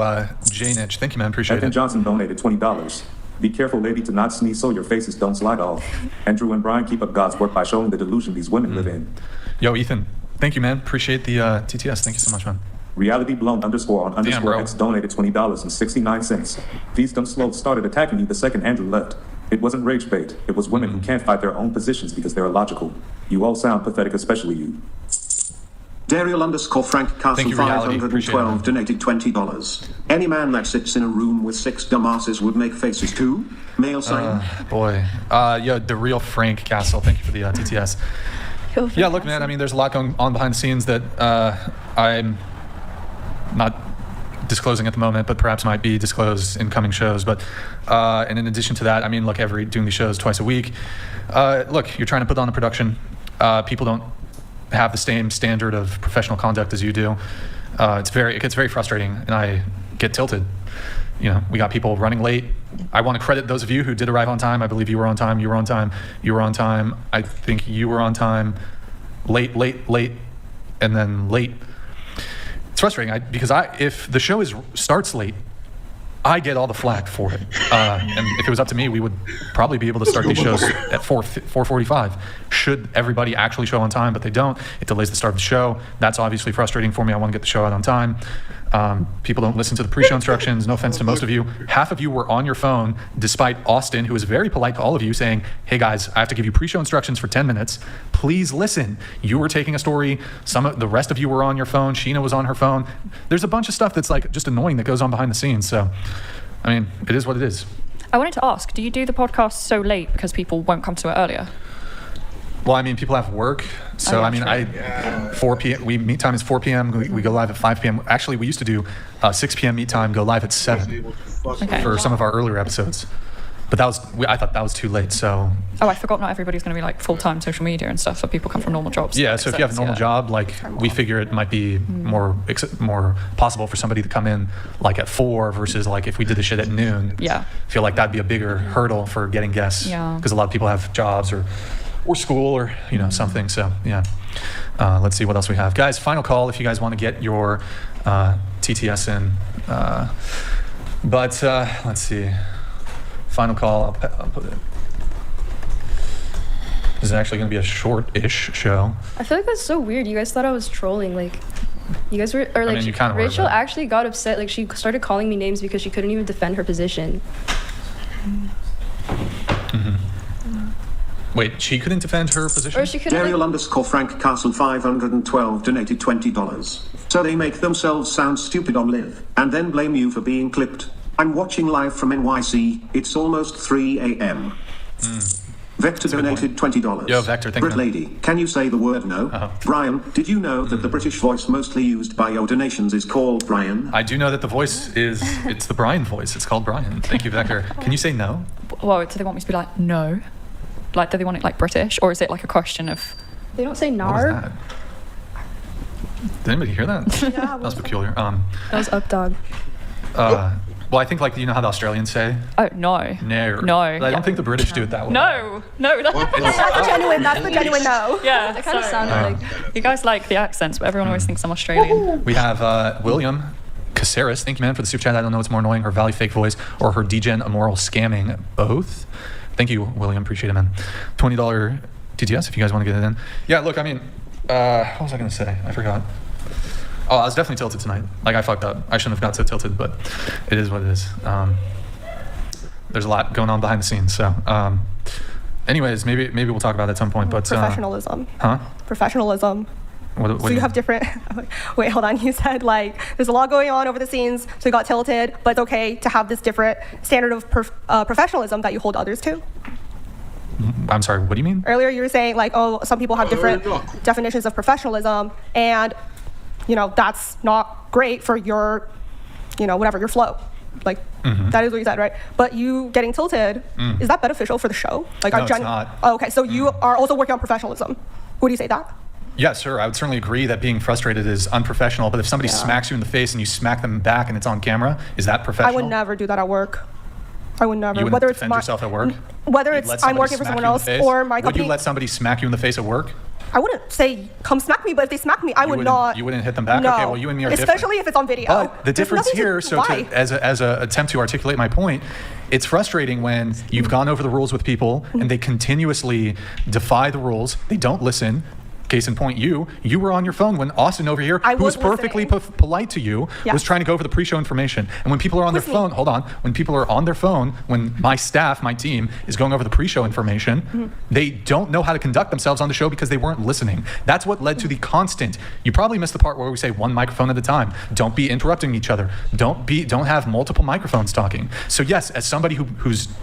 Speaker 2: J-Nitch, thank you, man, appreciate
Speaker 10: Ethan
Speaker 2: it.
Speaker 10: Johnson donated $20. Be careful, lady, to not sneeze so your faces don't slide off. Andrew and Brian keep up God's work by showing the delusion these women live in.
Speaker 2: Yo, Ethan, thank you, man, appreciate the TTS, thank you so much, man.
Speaker 10: Reality blown underscore on underscore
Speaker 2: bro.
Speaker 10: X donated $20.69. These dumb slopes started attacking you the second Andrew left. It wasn't rage bait. It was women who can't fight their own positions because they're illogical. You all sound pathetic, especially you.
Speaker 13: Dariel_Frank Castle
Speaker 2: Thank you, Reality. Appreciate
Speaker 13: 512
Speaker 2: it.
Speaker 13: donated $20. Any man that sits in a room with 6 dumbasses would make faces too. Male sign.
Speaker 2: The real Frank Castle. Thank you for the TTS. Yeah, look, man, I mean, there's a lot going on behind the scenes that I'm not disclosing at the moment, but perhaps might be disclosed in coming shows. But and in addition to that, I mean, look, doing these shows twice a week. Look, you're trying to put on a production. People don't have the same standard of professional conduct as you do. It gets very frustrating, and I get tilted. You know, we got people running late. I want to credit those of you who did arrive on time. I believe you were on time. You were on time. You were on time. I think you were on time. Late, and then late. It's frustrating because if the show starts late, I get all the flack for it. And if it was up to me, we would probably be able to start these shows at 4:45. Should everybody actually show on time, but they don't, it delays the start of the show. That's obviously frustrating for me. I want to get the show out on time. People don't listen to the pre-show instructions. No offense to most of you. Half of you were on your phone, despite Austin, who was very polite to all of you, saying, hey guys, I have to give you pre-show instructions for 10 minutes. Please listen. You were taking a story. The rest of you were on your phone. Sheena was on her phone. There's a bunch of stuff that's like just annoying that goes on behind the scenes. So, I mean, it is what it is.
Speaker 9: I wanted to ask, do you do the podcast so late because people won't come to it earlier?
Speaker 2: Well, I mean, people have work. So, I mean, 4 p.m. Meet time is 4 p.m. We go live at 5 p.m. Actually, we used to do 6 p.m. meet time, go live at 7 for some of our earlier episodes. But I thought that was too late, so.
Speaker 9: Oh, I forgot not everybody's going to be like full-time social media and stuff, so people come from normal jobs.
Speaker 2: Yeah, so if you have a normal job, like we figure it might be more possible for somebody to come in like at 4 versus like if we did the shit at noon.
Speaker 9: Yeah.
Speaker 2: I feel like that'd be a bigger hurdle for getting guests.
Speaker 9: Yeah.
Speaker 2: Because a lot of people have jobs or school or something. So yeah, let's see what else we have, guys. Final call if you guys want to get your TTS in. But let's see. Final call. I'll put it. This is actually going to be a short-ish show.
Speaker 11: I feel like that's so weird. You guys thought I was trolling. Like, you guys were, or like,
Speaker 2: you kinda were,
Speaker 11: Rachel
Speaker 2: but-
Speaker 11: actually got upset. Like, she started calling me names because she couldn't even defend her position.
Speaker 2: Wait, she couldn't defend her position?
Speaker 11: Or she couldn't.
Speaker 13: Dariel_Frank Castle 512 donated $20. So they make themselves sound stupid on live, and then blame you for being clipped. I'm watching live from NYC. It's almost 3 a.m. Vector donated $20.
Speaker 2: Yo, Vector, thank you.
Speaker 13: Brit Lady, can you say the word no? Brian, did you know that the British voice mostly used by your donations is called Brian?
Speaker 2: I do know that the voice it's the Brian voice. It's called Brian. Thank you, Vector. Can you say no?
Speaker 9: Well, do they want me to be like, no? Like, do they want it like British? Or is it like a question of...
Speaker 11: They don't say
Speaker 2: What was
Speaker 11: nar.
Speaker 2: that? Did anybody hear that?
Speaker 1: Yeah,
Speaker 2: That was peculiar.
Speaker 11: That was up dog.
Speaker 2: Well, I think like how the Australians say
Speaker 9: Oh, no.
Speaker 2: no.
Speaker 9: No.
Speaker 2: I don't think the British do it that way.
Speaker 9: No.
Speaker 1: That's the genuine no.
Speaker 9: Yeah,
Speaker 11: That kind of sounded like...
Speaker 9: You guys like the accents, but everyone always thinks I'm Australian.
Speaker 2: We have William Caceres. Thank you, man, for the super chat. I don't know what's more annoying, her Valley fake voice or her degen immoral scamming. Both. Thank you, William. Appreciate it, man. $20 TTS if you guys want to get it in. Yeah, look, I mean, what was I going to say? I forgot. Oh, I was definitely tilted tonight. Like, I fucked up. I shouldn't have got so tilted, but it is what it is. There's a lot going on behind the scenes. So, anyways, maybe we'll talk about it at some point. But
Speaker 1: Professionalism.
Speaker 2: Huh?
Speaker 1: Professionalism.
Speaker 2: What
Speaker 1: So you have different. Wait, hold on. You said like there's a lot going on over the scenes, so you got tilted, but it's okay to have this different standard of professionalism that you hold others to.
Speaker 2: I'm sorry. What do you mean?
Speaker 1: Earlier, you were saying like, oh, some people have different definitions of professionalism, and that's not great for your, whatever your flow. Like that is what you said, right? But you getting tilted, is that beneficial for the show? Like,
Speaker 2: No, it's not.
Speaker 1: Oh, okay, so you are also working on professionalism. Would you say that?
Speaker 2: Yeah, sure. I would certainly agree that being frustrated is unprofessional. But if somebody smacks you in the face and you smack them back and it's on camera, is that professional?
Speaker 1: I would never do that at work. I would never.
Speaker 2: You wouldn't defend yourself at work?
Speaker 1: Whether
Speaker 2: You'd
Speaker 1: it's
Speaker 2: let
Speaker 1: I'm
Speaker 2: somebody
Speaker 1: working for
Speaker 2: smack
Speaker 1: someone
Speaker 2: you in the
Speaker 1: else
Speaker 2: face?
Speaker 1: or my
Speaker 2: Would
Speaker 1: company.
Speaker 2: you let somebody smack you in the face at work?
Speaker 1: I wouldn't say come smack me, but if they smack me, I would not.
Speaker 2: You wouldn't hit them back?
Speaker 1: No.
Speaker 2: Okay, well, you and me are different.
Speaker 1: Especially if it's on video.
Speaker 2: But the
Speaker 1: There's
Speaker 2: difference
Speaker 1: nothing
Speaker 2: here,
Speaker 1: why?
Speaker 2: as a attempt to articulate my point, it's frustrating when you've gone over the rules with people and they continuously defy the rules. They don't listen. Case in point, you were on your phone when Austin over here, who was perfectly polite to you, was trying to go over the pre-show information. And when people are on their phone, when people are on their phone, when my staff, my team, is going over the pre-show information, they don't know how to conduct themselves on the show because they weren't listening. That's what led to the constant. You probably missed the part where we say one microphone at a time. Don't be interrupting each other. Don't have multiple microphones talking. So yes, as somebody who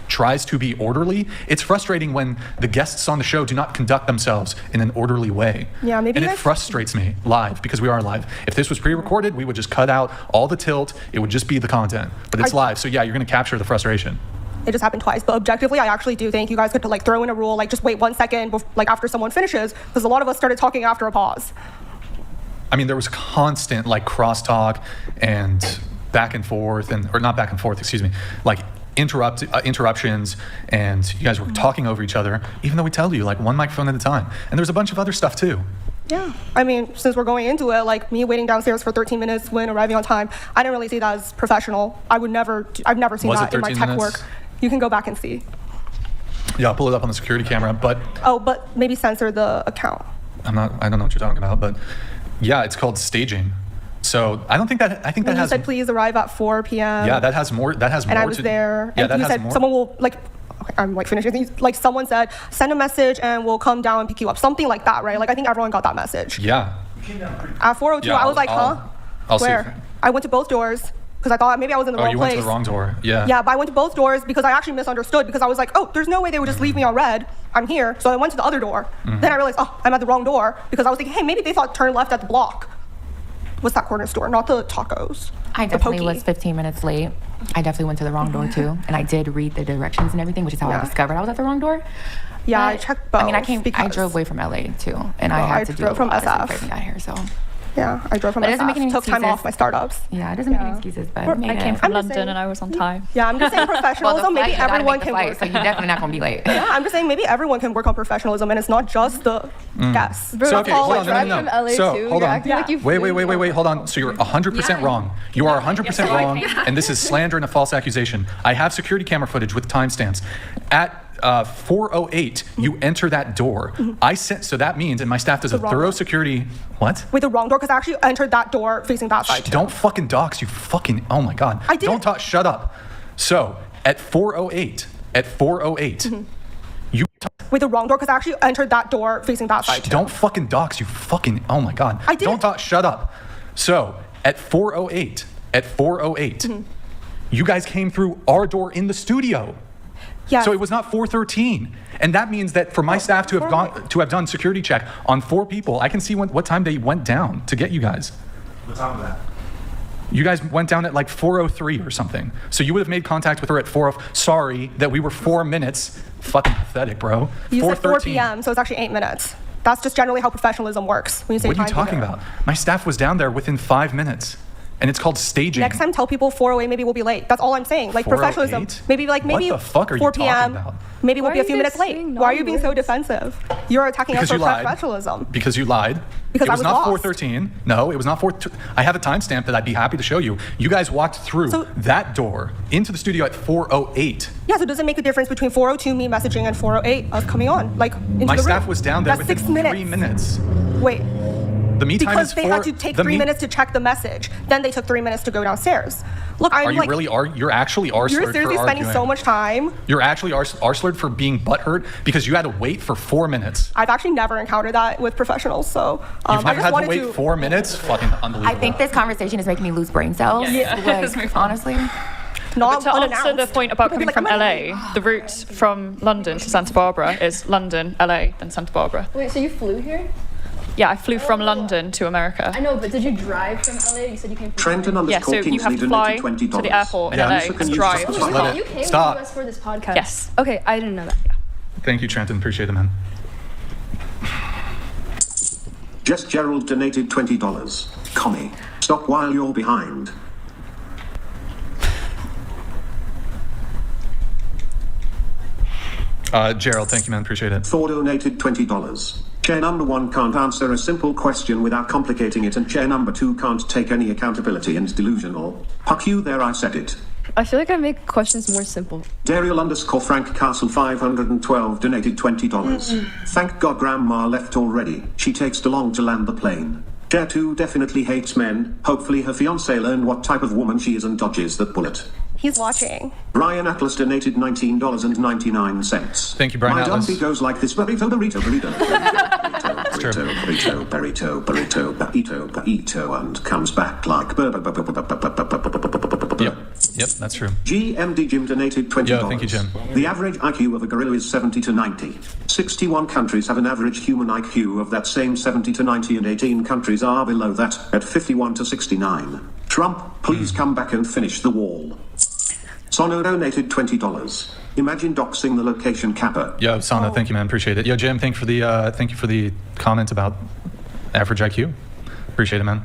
Speaker 2: tries to be orderly, it's frustrating when the guests on the show do not conduct themselves in an orderly way.
Speaker 1: Yeah, maybe.
Speaker 2: And it frustrates me live because we are live. If this was pre-recorded, we would just cut out all the tilt. It would just be the content. But it's live, so yeah, you're going to capture the frustration.
Speaker 1: It just happened twice, but objectively, I actually do think you guys could throw in a rule, just wait 1 second, after someone finishes, because a lot of us started talking after a pause.
Speaker 2: I mean, there was constant crosstalk and back and forth, or not back and forth, excuse me, interruptions, and you guys were talking over each other, even though we tell you one microphone at a time. And there's a bunch of other stuff too.
Speaker 1: Yeah, I mean, since we're going into it, me waiting downstairs for 13 minutes when arriving on time, I didn't really see that as professional. I've never seen that in my tech work. You can go back and see.
Speaker 2: Yeah, I'll pull it up on the security camera, but...
Speaker 1: Oh, but maybe censor the account.
Speaker 2: I don't know what you're talking about, but yeah, it's called staging. So I think that has...
Speaker 1: You said please arrive at 4 p.m.
Speaker 2: Yeah, that has more. And
Speaker 1: I was there.
Speaker 2: Yeah,
Speaker 1: and you said someone will okay, I'm finishing. Someone said send a message and we'll come down and pick you up. Something like that, right? I think everyone got that message.
Speaker 2: Yeah.
Speaker 1: At 4:02, I was
Speaker 2: I'll
Speaker 1: where?
Speaker 2: See.
Speaker 1: I went to both doors because I thought maybe I was in the wrong place.
Speaker 2: Oh, you went to the wrong door. Yeah.
Speaker 1: Yeah, but I went to both doors because I actually misunderstood because I was there's no way they would just leave me on red. I'm here, so I went to the other door. Then I realized, I'm at the wrong door because I was thinking, hey, maybe they thought turn left at the block. What's that corner store? Not the tacos.
Speaker 5: I definitely was 15 minutes late. I definitely went to the wrong door too, and I did read the directions and everything, which is how I discovered I was at the wrong door.
Speaker 1: Yeah, I checked both.
Speaker 5: I mean, I drove away from LA too, and I had to do
Speaker 1: from SF.
Speaker 5: Before I got here, so.
Speaker 1: Yeah, I drove from SF. Took time off my startups.
Speaker 5: Yeah, it doesn't make any excuses, but
Speaker 9: I came from London and I was on time.
Speaker 1: Yeah, I'm just saying professionalism. Maybe everyone can
Speaker 5: work. So you're definitely not gonna be late.
Speaker 1: Yeah, I'm just saying maybe everyone can work on professionalism, and it's not just the guests.
Speaker 2: So okay, hold on, no. So hold on. Wait, hold on. So you're 100% wrong. You are 100% wrong, and this is slander and a false accusation. I have security camera footage with timestamps. At 4:08, you enter that door. So that means, and my staff does a thorough security. What?
Speaker 1: With the wrong door, because I actually entered that door facing that side.
Speaker 2: Don't fucking dox, you fucking. Oh my god.
Speaker 1: I did.
Speaker 2: Don't talk. Shut up. So at 4:08, you.
Speaker 1: With the wrong door, because I actually entered that door facing that side.
Speaker 2: Don't fucking dox, you fucking. Oh my god.
Speaker 1: I did.
Speaker 2: Don't talk. Shut up. So at 4:08, you guys came through our door in the studio.
Speaker 1: Yes.
Speaker 2: So it was not 4:13, and that means that for my staff to have done security check on 4 people, I can see what time they went down to get you guys.
Speaker 12: What time was that?
Speaker 2: You guys went down at 4:03 or something. So you would have made contact with her at 4:00. Sorry that we were 4 minutes. Fucking pathetic, bro.
Speaker 1: You said 4 p.m., so it's actually 8 minutes. That's just generally how professionalism works. When you say
Speaker 2: what are you talking about? My staff was down there within 5 minutes. And it's called staging.
Speaker 1: Next time, tell people 4:08, maybe we'll be late. That's all I'm saying. Professionalism. Maybe
Speaker 2: what the fuck are you
Speaker 1: 4 p.m.
Speaker 2: talking about?
Speaker 1: Maybe we'll be a few minutes late. Why are you being so defensive? You're attacking us for professionalism.
Speaker 2: Because you lied.
Speaker 1: Because
Speaker 2: it was not
Speaker 1: lost.
Speaker 2: 4:13. No, it was not 4. I have a timestamp that I'd be happy to show you. You guys walked through that door into the studio at 4:08.
Speaker 1: Yeah, so does it make a difference between 4:02 me messaging and 4:08 us coming on? Into
Speaker 2: my
Speaker 1: the room?
Speaker 2: staff was down there within
Speaker 1: 6 minutes.
Speaker 2: 3 minutes.
Speaker 1: Wait.
Speaker 2: The meet time is
Speaker 1: because they had to take 3 minutes to check the message. Then they took 3 minutes to go downstairs. Look,
Speaker 2: you're actually arseloid.
Speaker 1: You're seriously spending so much time.
Speaker 2: You're actually arseloid for being butthurt because you had to wait for 4 minutes.
Speaker 1: I've actually never encountered that with professionals, so
Speaker 2: You've never had to wait 4 minutes? Fucking unbelievable.
Speaker 5: I think this conversation is making me lose brain cells. Honestly.
Speaker 9: But to answer the point about coming from LA, the route from London to Santa Barbara is London, LA, then Santa Barbara.
Speaker 11: Wait, so you flew here?
Speaker 9: Yeah, I flew from London to America.
Speaker 11: I know, but did you drive from LA? You said you came from
Speaker 13: Trenton
Speaker 9: Yeah, so you have to fly to the airport in LA and drive.
Speaker 2: Just let
Speaker 11: You came to
Speaker 2: Stop.
Speaker 11: the US for this podcast?
Speaker 9: Yes.
Speaker 11: Okay, I didn't know that.
Speaker 2: Thank you, Trenton. Appreciate it, man.
Speaker 13: Jess Gerald donated $20. Commie. Stop while you're behind.
Speaker 2: Gerald, thank you, man. Appreciate it.
Speaker 13: Thor donated $20. Chair number 1 can't answer a simple question without complicating it, and chair number 2 can't take any accountability and is delusional. Fuck you there, I said it.
Speaker 11: I feel like I make questions more simple.
Speaker 13: Dariel_Frank Castle 512 donated $20. Thank God Grandma left already. She takes too long to land the plane. Dare 2 definitely hates men. Hopefully her fiancé learned what type of woman she is and dodges that bullet.
Speaker 1: He's watching.
Speaker 13: Brian Atlas donated $19.99.
Speaker 2: Thank you, Brian
Speaker 13: My
Speaker 2: Atlas.
Speaker 13: donkey goes like this: burrito, burrito, burrito, burrito, burrito, burrito, burrito, burrito, and comes back like
Speaker 2: Yep, that's true.
Speaker 13: GMD Jim donated $20.
Speaker 2: Yo, thank you, Jim.
Speaker 13: The average IQ of a gorilla is 70 to 90. 61 countries have an average human IQ of that same 70 to 90, and 18 countries are below that at 51 to 69. Trump, please come back and finish the wall. Sono donated $20. Imagine doxing the location capper.
Speaker 2: Yo, Sana, thank you, man. Appreciate it. Yo, Jim, thank you for the comment about average IQ. Appreciate it, man.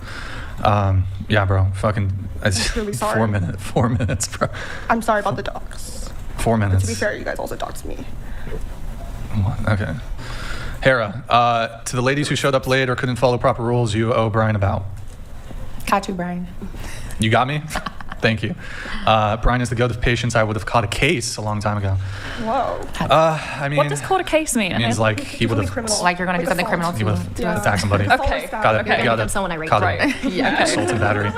Speaker 2: Yeah, bro. Fucking. It's
Speaker 1: really sorry.
Speaker 2: 4 minutes, bro.
Speaker 1: I'm sorry about the docs.
Speaker 2: 4
Speaker 1: But
Speaker 2: minutes.
Speaker 1: to be fair, you guys also doxed me.
Speaker 2: Okay. Hera, to the ladies who showed up late or couldn't follow proper rules, you owe Brian a bow.
Speaker 5: Got you, Brian.
Speaker 2: You got me? Thank you. Brian is the goat of patience. I would have caught a case a long time ago.
Speaker 1: Whoa.
Speaker 2: I mean,
Speaker 9: What does caught a case mean?
Speaker 2: it means like he would have.
Speaker 5: Like you're gonna do something criminal
Speaker 2: He
Speaker 5: to
Speaker 2: would
Speaker 5: him.
Speaker 2: have attacked somebody.
Speaker 9: Okay.
Speaker 2: Got it.
Speaker 9: Okay.
Speaker 2: Got it.
Speaker 8: Someone I raped.
Speaker 2: Got it.
Speaker 9: Right. Yeah.
Speaker 2: Assault and battery.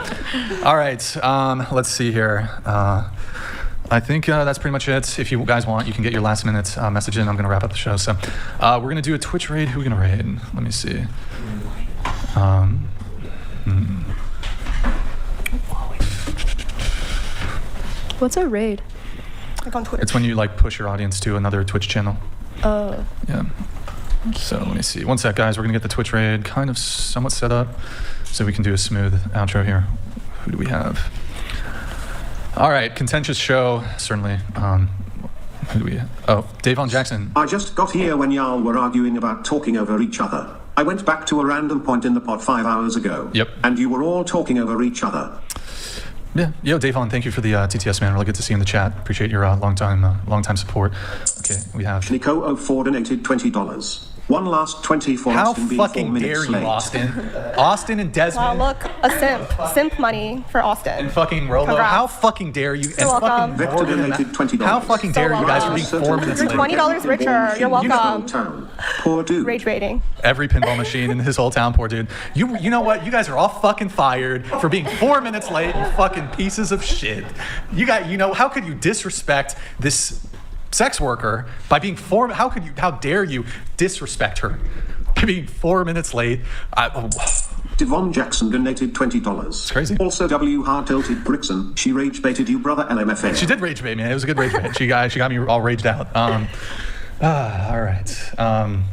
Speaker 2: All right. Let's see here. I think that's pretty much it. If you guys want, you can get your last minute message in. I'm going to wrap up the show. So we're going to do a Twitch raid. Who are we going to raid? Let me see.
Speaker 11: What's a raid?
Speaker 1: Like on Twitter.
Speaker 2: It's when you like push your audience to another Twitch channel.
Speaker 11: Oh.
Speaker 2: Yeah. So let me see. One sec, guys. We're going to get the Twitch raid kind of somewhat set up so we can do a smooth outro here. Who do we have? All right. Contentious show, certainly. Who do we have? Oh, Davon Jackson.
Speaker 13: I just got here when y'all were arguing about talking over each other. I went back to a random point in the pod 5 hours ago.
Speaker 2: Yep.
Speaker 13: And you were all talking over each other.
Speaker 2: Yeah. Yo, Davon, thank you for the TTS, man. Really good to see you in the chat. Appreciate your long time support. Okay, we have...
Speaker 13: Nico04 donated $20. One last 20 for
Speaker 2: How
Speaker 13: Austin being 4
Speaker 2: fucking
Speaker 13: minutes
Speaker 2: dare you,
Speaker 13: late.
Speaker 2: Austin? Austin and
Speaker 1: Wow,
Speaker 2: Desmond
Speaker 1: look, a simp money for Austin.
Speaker 2: and fucking Rolo.
Speaker 1: Congrats.
Speaker 2: How fucking dare you?
Speaker 1: You're
Speaker 2: and
Speaker 1: welcome.
Speaker 2: fucking
Speaker 13: Vector
Speaker 2: Morgan and
Speaker 13: donated
Speaker 2: that-
Speaker 13: $20.
Speaker 2: How fucking dare you guys for being 4 minutes
Speaker 1: You're
Speaker 2: late?
Speaker 1: $20 richer. You're welcome.
Speaker 13: Town. Poor dude.
Speaker 1: Rage rating.
Speaker 2: Every pinball machine in his whole town, poor dude. You know what? You guys are all fucking fired for being 4 minutes late, you fucking pieces of shit. How could you disrespect this sex worker by being how dare you disrespect her by being 4 minutes late?
Speaker 13: Devon Jackson donated $20.
Speaker 2: It's crazy.
Speaker 13: Also, W. Hard tilted Brixon. She rage baited you, brother LMFA.
Speaker 2: She did rage bait, man. It was a good rage bait. She got me all raged out. All right.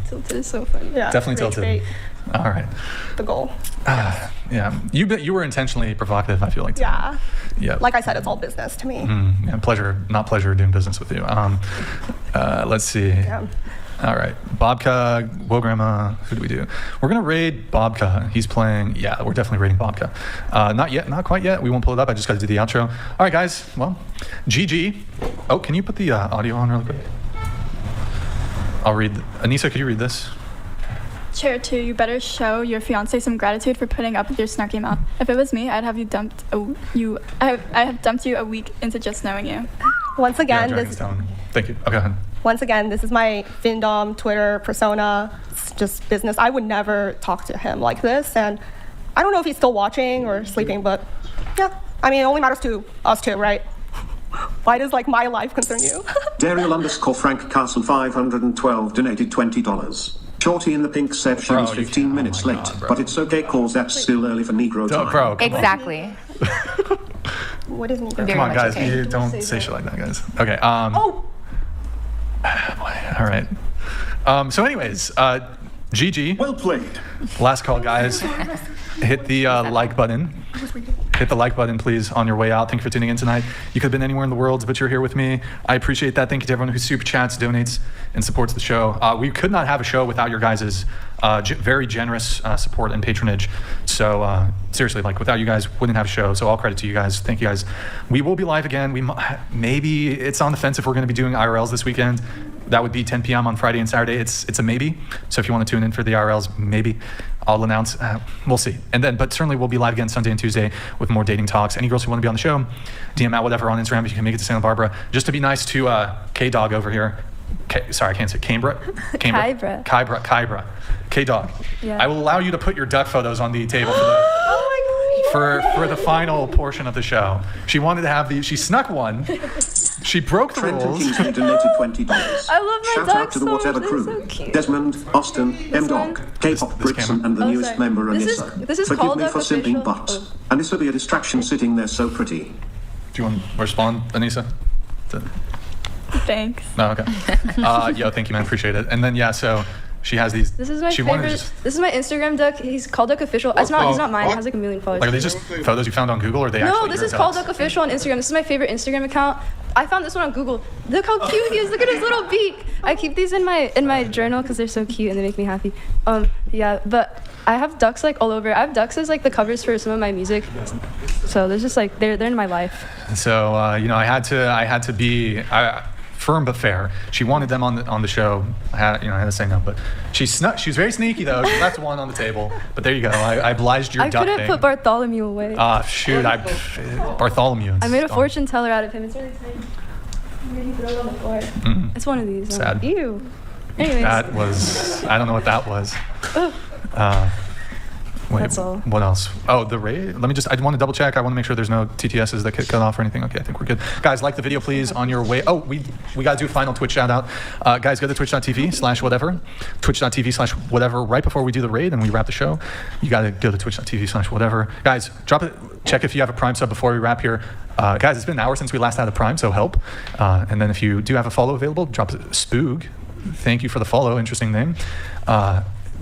Speaker 11: Tilted is so funny.
Speaker 1: Yeah.
Speaker 2: Definitely
Speaker 1: rage
Speaker 2: tilted.
Speaker 1: bait,
Speaker 2: All right.
Speaker 1: the goal.
Speaker 2: Yeah. You were intentionally provocative, I feel like.
Speaker 1: Yeah.
Speaker 2: Yeah.
Speaker 1: Like I said, it's all business to me.
Speaker 2: Yeah, not pleasure doing business with you. Let's see.
Speaker 1: Yeah.
Speaker 2: All right. Bobka, Wograma, who do we do? We're going to raid Bobka. He's playing. Yeah, we're definitely raiding Bobka. Not yet. Not quite yet. We won't pull it up. I just got to do the outro. All right, guys. Well, GG. Oh, can you put the audio on really quick? I'll read. Anissa, could you read this?
Speaker 14: Chair 2, you better show your fiance some gratitude for putting up with your snarky mouth. If it was me, I'd have dumped you a week into just knowing you.
Speaker 1: Once again,
Speaker 2: Thank you. Okay, go ahead.
Speaker 1: Once again, this is my Findom Twitter persona. It's just business. I would never talk to him like this, and I don't know if he's still watching or sleeping, but yeah. I mean, it only matters to us two, right? Why does my life concern you?
Speaker 13: Dariel_Frank Castle 512 donated $20. Shorty in the pink said she was 15 minutes late, but it's okay cause that's still early for Negro time.
Speaker 2: Bro, come on.
Speaker 5: Exactly.
Speaker 1: What is Negro?
Speaker 2: Come on, guys.
Speaker 5: okay.
Speaker 2: You don't say shit like that, guys. Okay.
Speaker 1: Oh!
Speaker 2: All right. So anyways, GG.
Speaker 10: Well played.
Speaker 2: Last call, guys. Hit the like button. Hit the like button, please, on your way out. Thank you for tuning in tonight. You could have been anywhere in the world, but you're here with me. I appreciate that. Thank you to everyone who super chats, donates, and supports the show. We could not have a show without your guys' very generous support and patronage. So seriously, without you guys, wouldn't have a show. So all credit to you guys. Thank you guys. We will be live again. Maybe it's on the fence if we're going to be doing IRLs this weekend. That would be 10 p.m. on Friday and Saturday. It's a maybe. So if you want to tune in for the IRLs, maybe I'll announce. We'll see. But certainly we'll be live again Sunday and Tuesday with more dating talks. Any girls who want to be on the show, DM out whatever on Instagram if you can make it to Santa Barbara. Just to be nice to K-Dog over here. Sorry, I can't say Cambra. Kybra. K-Dog.
Speaker 11: Yeah.
Speaker 2: I will allow you to put your duck photos on the table for the final portion of the show. She wanted to have she snuck one. She broke the
Speaker 13: Trenton
Speaker 2: rules.
Speaker 13: Kingsley donated $20.
Speaker 11: I love my
Speaker 13: Shout
Speaker 11: dogs
Speaker 13: out to the
Speaker 11: so
Speaker 13: whatever
Speaker 11: much.
Speaker 13: crew.
Speaker 11: They're so cute.
Speaker 13: Desmond, Austin, M-Dog, K-pop
Speaker 2: This
Speaker 13: Britson,
Speaker 2: camera.
Speaker 13: and the
Speaker 11: Oh,
Speaker 13: newest
Speaker 11: sorry.
Speaker 13: member,
Speaker 11: This
Speaker 13: Anissa.
Speaker 11: is
Speaker 13: Forgive
Speaker 11: called
Speaker 13: me
Speaker 11: Duck
Speaker 13: for simping,
Speaker 11: Official.
Speaker 13: but Anissa be a distraction sitting there so pretty.
Speaker 2: Do you want to respond, Anissa?
Speaker 14: Thanks.
Speaker 2: No, okay. Yo, thank you, man. Appreciate it. And then, so she has these.
Speaker 11: This is my
Speaker 2: she wanted to
Speaker 11: favorite.
Speaker 2: just,
Speaker 11: This is my Instagram duck. He's called Duck Official. It's not. He's not mine. It has like a million followers.
Speaker 2: like, are these just photos you found on Google, or are they
Speaker 11: No,
Speaker 2: actually
Speaker 11: this
Speaker 2: your
Speaker 11: is called
Speaker 2: ducks?
Speaker 11: Duck Official on Instagram. This is my favorite Instagram account. I found this one on Google. Look how cute he is. Look at his little beak. I keep these in my journal because they're so cute and they make me happy. Yeah, but I have ducks like all over. I have ducks as like the covers for some of my music. So there's just like they're in my life.
Speaker 2: So I had to be firm but fair. She wanted them on the show. I had to say no, but she was very sneaky though. She left one on the table. But there you go. I obliged your
Speaker 11: I
Speaker 2: duck
Speaker 11: couldn't
Speaker 2: thing.
Speaker 11: put Bartholomew away.
Speaker 2: Shoot, Bartholomew.
Speaker 11: I made a
Speaker 2: Darn.
Speaker 11: fortune teller out of him. It's really tiny. Where did he throw it on the floor? It's one of these.
Speaker 2: Sad.
Speaker 11: Ew. Anyways.
Speaker 2: That was. I don't know what that was. Wait,
Speaker 11: That's all.
Speaker 2: what else? Oh, the raid. I want to double check. I want to make sure there's no TTSs that get cut off or anything. Okay, I think we're good. Guys, like the video, please, on your way. Oh, we got to do a final Twitch shout out. Guys, go to twitch.tv/whatever. Twitch.tv/whatever right before we do the raid and we wrap the show. You got to go to twitch.tv/whatever. Guys, drop it. Check if you have a Prime sub before we wrap here. Guys, it's been an hour since we last had a Prime, so help. And then if you do have a follow available, drop Spoog. Thank you for the follow. Interesting name.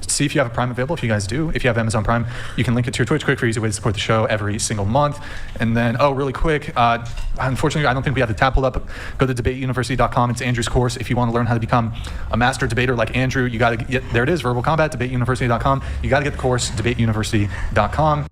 Speaker 2: See if you have a Prime available. If you guys do, if you have Amazon Prime, you can link it to your Twitch. Quick, easy way to support the show every single month. And then, really quick, unfortunately, I don't think we have the tab pulled up. Go to debateuniversity.com. It's Andrew's course. If you want to learn how to become a master debater like Andrew, you got to get, there it is, Verbal Combat, debateuniversity.com. You got to get the course, debateuniversity.com.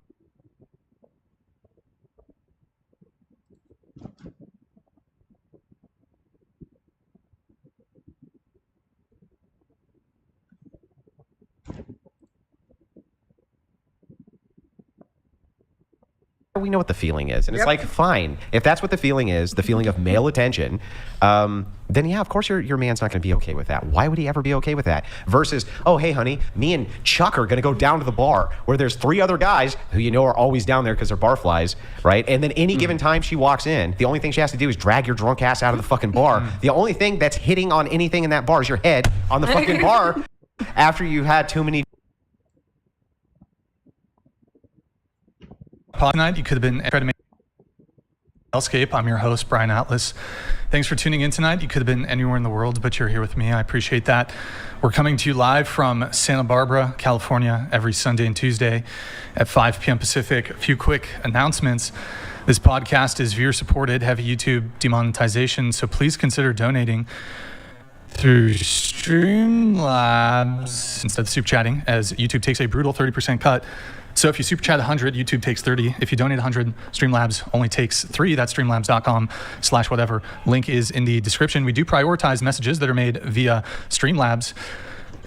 Speaker 15: We know what the feeling is. And it's like, fine. If that's what the feeling is, the feeling of male attention, then yeah, of course your man's not going to be okay with that. Why would he ever be okay with that? Versus, oh, hey, honey, me and Chuck are going to go down to the bar where there's 3 other guys who you know are always down there because they're barflies, right? And then any given time she walks in, the only thing she has to do is drag your drunk ass out of the fucking bar. The only thing that's hitting on anything in that bar is your head on the fucking bar after you had too many.
Speaker 2: Tonight, you could have been trying to make Hellscape. I'm your host, Brian Atlas. Thanks for tuning in tonight. You could have been anywhere in the world, but you're here with me. I appreciate that. We're coming to you live from Santa Barbara, California, every Sunday and Tuesday at 5 p.m. Pacific. A few quick announcements. This podcast is viewer-supported, heavy YouTube demonetization, so please consider donating through Streamlabs instead of super chatting, as YouTube takes a brutal 30% cut. So if you super chat 100, YouTube takes 30. If you donate 100, Streamlabs only takes 3. That's streamlabs.com/whatever. Link is in the description. We do prioritize messages that are made via Streamlabs.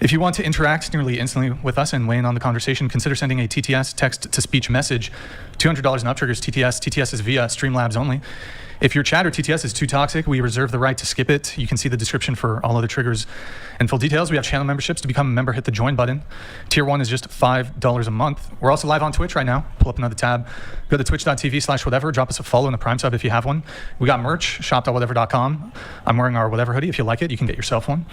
Speaker 2: If you want to interact nearly instantly with us and weigh in on the conversation, consider sending a TTS, text-to-speech message. $200 and up triggers TTS. TTS is via Streamlabs only. If your chat or TTS is too toxic, we reserve the right to skip it. You can see the description for all other triggers and full details. We have channel memberships. To become a member, hit the join button. Tier 1 is just $5 a month. We're also live on Twitch right now. Pull up another tab. Go to twitch.tv/whatever. Drop us a follow and a Prime sub if you have one. We got merch, shop.whatever.com. I'm wearing our whatever hoodie. If you like it, you can get yourself one.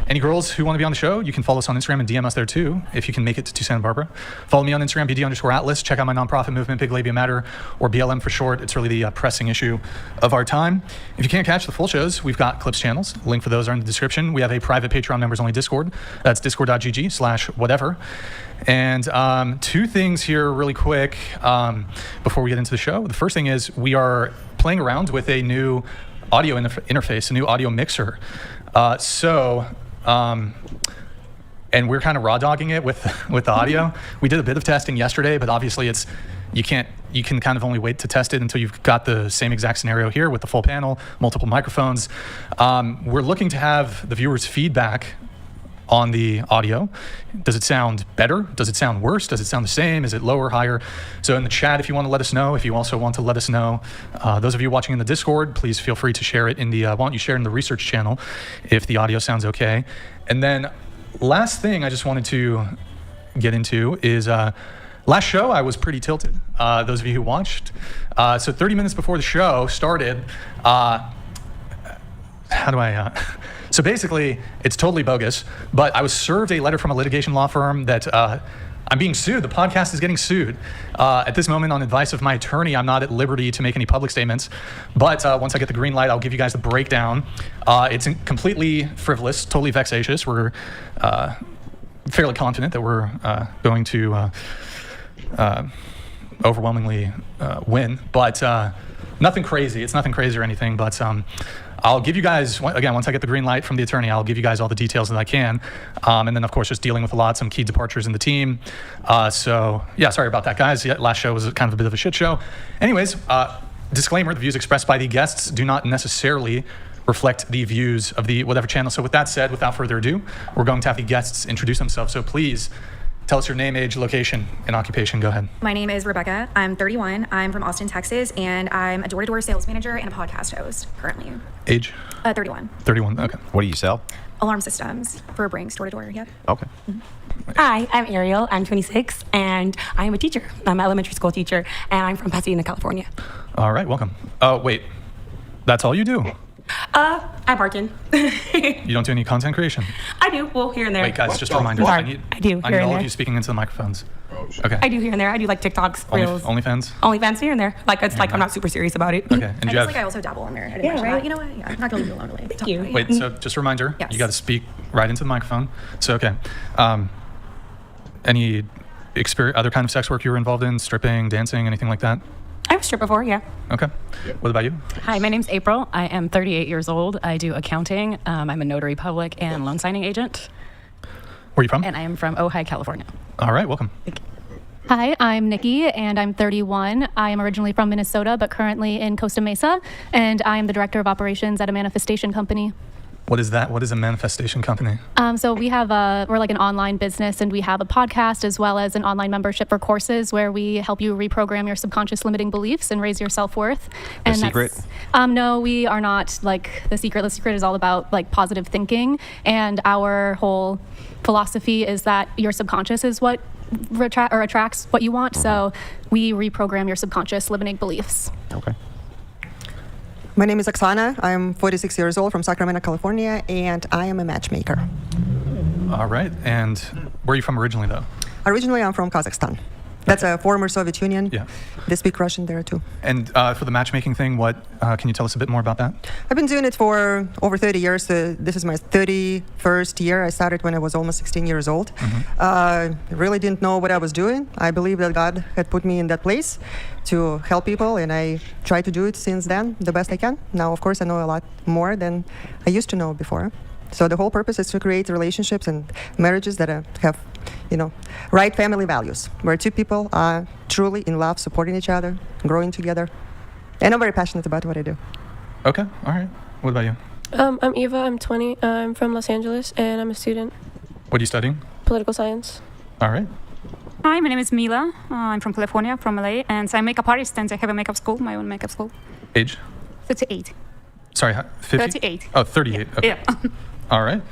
Speaker 2: Any girls who want to be on the show, you can follow us on Instagram and DM us there too, if you can make it to Santa Barbara. Follow me on Instagram, BD_Atlas. Check out my nonprofit movement, Big Labia Matter, or BLM for short. It's really the pressing issue of our time. If you can't catch the full shows, we've got Clips channels. Link for those are in the description. We have a private Patreon members only Discord. That's discord.gg/whatever. And 2 things here really quick before we get into the show. The first thing is we are playing around with a new audio interface, a new audio mixer. And we're kind of raw dogging it with the audio. We did a bit of testing yesterday, but obviously it's you can kind of only wait to test it until you've got the same exact scenario here with the full panel, multiple microphones. We're looking to have the viewers' feedback on the audio. Does it sound better? Does it sound worse? Does it sound the same? Is it lower, higher? So in the chat, if you want to let us know, if you also want to let us know, those of you watching in the Discord, please feel free to share it in the, why don't you share it in the research channel if the audio sounds okay. And then last thing I just wanted to get into is, last show I was pretty tilted, those of you who watched. So 30 minutes before the show started, so basically, it's totally bogus, but I was served a letter from a litigation law firm that I'm being sued. The podcast is getting sued. At this moment, on advice of my attorney, I'm not at liberty to make any public statements, but once I get the green light, I'll give you guys the breakdown. It's completely frivolous, totally vexatious. We're fairly confident that we're going to overwhelmingly win, but nothing crazy. It's nothing crazy or anything, but I'll give you guys, again, once I get the green light from the attorney, I'll give you guys all the details that I can. And then, of course, just dealing with some key departures in the team. So, yeah, sorry about that, guys. Yeah, last show was kind of a bit of a shit show. Anyways, disclaimer, the views expressed by the guests do not necessarily reflect the views of the whatever channel. So with that said, without further ado, we're going to have the guests introduce themselves. So please tell us your name, age, location, and occupation. Go ahead.
Speaker 16: My name is Rebecca. I'm 31. I'm from Austin, Texas, and I'm a door-to-door sales manager and a podcast host currently.
Speaker 2: Age?
Speaker 16: 31.
Speaker 2: 31, okay.
Speaker 15: What do you sell?
Speaker 16: Alarm systems for Brinks, door-to-door, yeah.
Speaker 15: Okay.
Speaker 17: Hi, I'm Ariel. I'm 26, and I'm a teacher. I'm an elementary school teacher, and I'm from Pasadena, California.
Speaker 2: All right, welcome. Oh, wait. That's all you do?
Speaker 17: I bark in.
Speaker 2: You don't do any content creation?
Speaker 17: I do. Well, here and there.
Speaker 2: Wait, guys, just a reminder.
Speaker 17: Sorry,
Speaker 2: I
Speaker 17: do here
Speaker 2: need
Speaker 17: and
Speaker 2: all
Speaker 17: there.
Speaker 2: of you speaking into the microphones. Okay.
Speaker 17: I do here and there. I do like TikToks, Reels.
Speaker 2: OnlyFans?
Speaker 17: OnlyFans here and there. Like, it's like I'm not super serious about it.
Speaker 2: Okay. And
Speaker 16: I
Speaker 2: you have,
Speaker 16: like I also dabble in there. I didn't
Speaker 17: Yeah,
Speaker 16: mention
Speaker 17: right.
Speaker 16: that. You know what? Yeah, I'm not going to leave you alone today.
Speaker 17: Thank you.
Speaker 2: wait, so just a reminder,
Speaker 16: Yes.
Speaker 2: you got to speak right into the microphone. So, okay. Any other kind of sex work you were involved in? Stripping, dancing, anything like that?
Speaker 17: I was stripped before, yeah.
Speaker 2: Okay. What about you?
Speaker 18: Hi, my name's April. I am 38 years old. I do accounting. I'm a notary public and loan signing agent.
Speaker 2: Where are you from?
Speaker 18: And I am from Ojai, California.
Speaker 2: All right, welcome.
Speaker 19: Hi, I'm Nikki, and I'm 31. I am originally from Minnesota, but currently in Costa Mesa, and I am the director of operations at a manifestation company.
Speaker 2: What is that? What is a manifestation company?
Speaker 19: So we have we're like an online business, and we have a podcast as well as an online membership for courses where we help you reprogram your subconscious limiting beliefs and raise your self-worth.
Speaker 15: The Secret?
Speaker 19: No, we are not like The Secret. The Secret is all about like positive thinking, and our whole philosophy is that your subconscious is what attracts what you want. So we reprogram your subconscious limiting beliefs.
Speaker 15: Okay.
Speaker 20: My name is Oksana. I'm 46 years old from Sacramento, California, and I am a matchmaker.
Speaker 2: All right. And where are you from originally, though?
Speaker 20: Originally, I'm from Kazakhstan. That's a former Soviet Union.
Speaker 2: Yeah.
Speaker 20: They speak Russian there, too.
Speaker 2: And for the matchmaking thing, what can you tell us a bit more about that?
Speaker 20: I've been doing it for over 30 years. This is my 31st year. I started when I was almost 16 years old. Really didn't know what I was doing. I believe that God had put me in that place to help people, and I try to do it since then the best I can. Now, of course, I know a lot more than I used to know before. So the whole purpose is to create relationships and marriages that have, right family values, where two people are truly in love, supporting each other, growing together. And I'm very passionate about what I do.
Speaker 2: Okay. All right. What about you?
Speaker 21: I'm Eva. I'm 20. I'm from Los Angeles, and I'm a student.
Speaker 2: What are you studying?
Speaker 21: Political science.
Speaker 2: All right.
Speaker 22: Hi, my name is Mila. I'm from California, from LA, and I'm a makeup artist, and I have a makeup school, my own makeup school.
Speaker 2: Age?
Speaker 22: 38.
Speaker 2: Sorry, 50?
Speaker 22: 38.
Speaker 2: Oh, 38. Okay.
Speaker 22: Yeah.
Speaker 2: All right.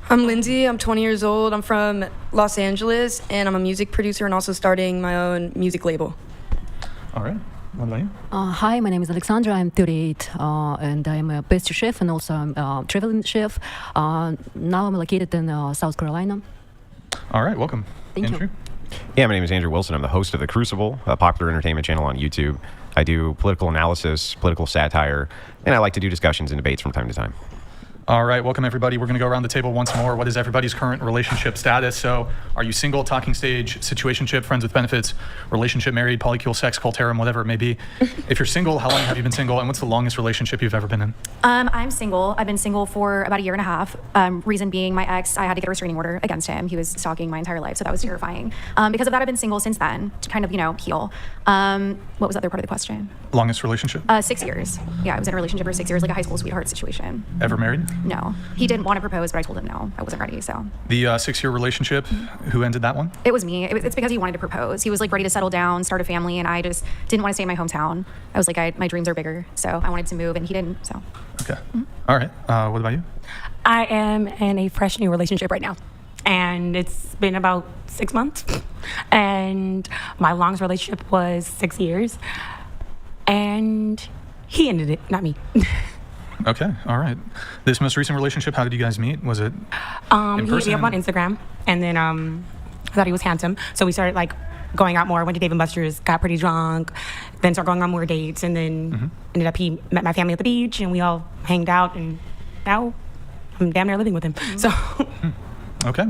Speaker 23: I'm Lindsay. I'm 20 years old. I'm from Los Angeles, and I'm a music producer and also starting my own music label.
Speaker 2: All right. What about you?
Speaker 24: Hi, my name is Alexandra. I'm 38, and I'm a pastry chef and also I'm a traveling chef. Now I'm located in South Carolina.
Speaker 2: All right. Welcome.
Speaker 24: Thank
Speaker 2: Andrew?
Speaker 15: Yeah, my name is Andrew Wilson. I'm the host of The Crucible, a popular entertainment channel on YouTube. I do political analysis, political satire, and I like to do discussions and debates from time to time.
Speaker 2: All right, welcome everybody. We're going to go around the table once more. What is everybody's current relationship status? So, are you single, talking stage, situationship, friends with benefits, relationship, married, polycule, sex, cult, harem, whatever it may be? If you're single, how long have you been single, and what's the longest relationship you've ever been in?
Speaker 16: I'm single. I've been single for about a year and a half. Reason being, my ex, I had to get a restraining order against him. He was stalking my entire life, so that was terrifying. Because of that, I've been single since then to kind of, heal. What was the other part of the question?
Speaker 2: Longest relationship?
Speaker 16: 6 years. Yeah, I was in a relationship for 6 years, like a high school sweetheart situation.
Speaker 2: Ever married?
Speaker 16: No. He didn't want to propose, but I told him no. I wasn't ready, so.
Speaker 2: The 6-year relationship, who ended that one?
Speaker 16: It was me. It's because he wanted to propose. He was like ready to settle down, start a family, and I just didn't want to stay in my hometown. I was like, my dreams are bigger, so I wanted to move, and he didn't, so.
Speaker 2: Okay. All right. What about you?
Speaker 17: I am in a fresh new relationship right now. And it's been about 6 months. And my longest relationship was 6 years. And he ended it, not me.
Speaker 2: Okay, all right. This most recent relationship, how did you guys meet? Was it in
Speaker 17: He hit me up on Instagram, and then I thought he was handsome, so we started like going out more. Went to Dave & Buster's, got pretty drunk, then started going on more dates, and then ended up he met my family at the beach, and we all hanged out, and now I'm damn near living with him. So.
Speaker 2: Okay.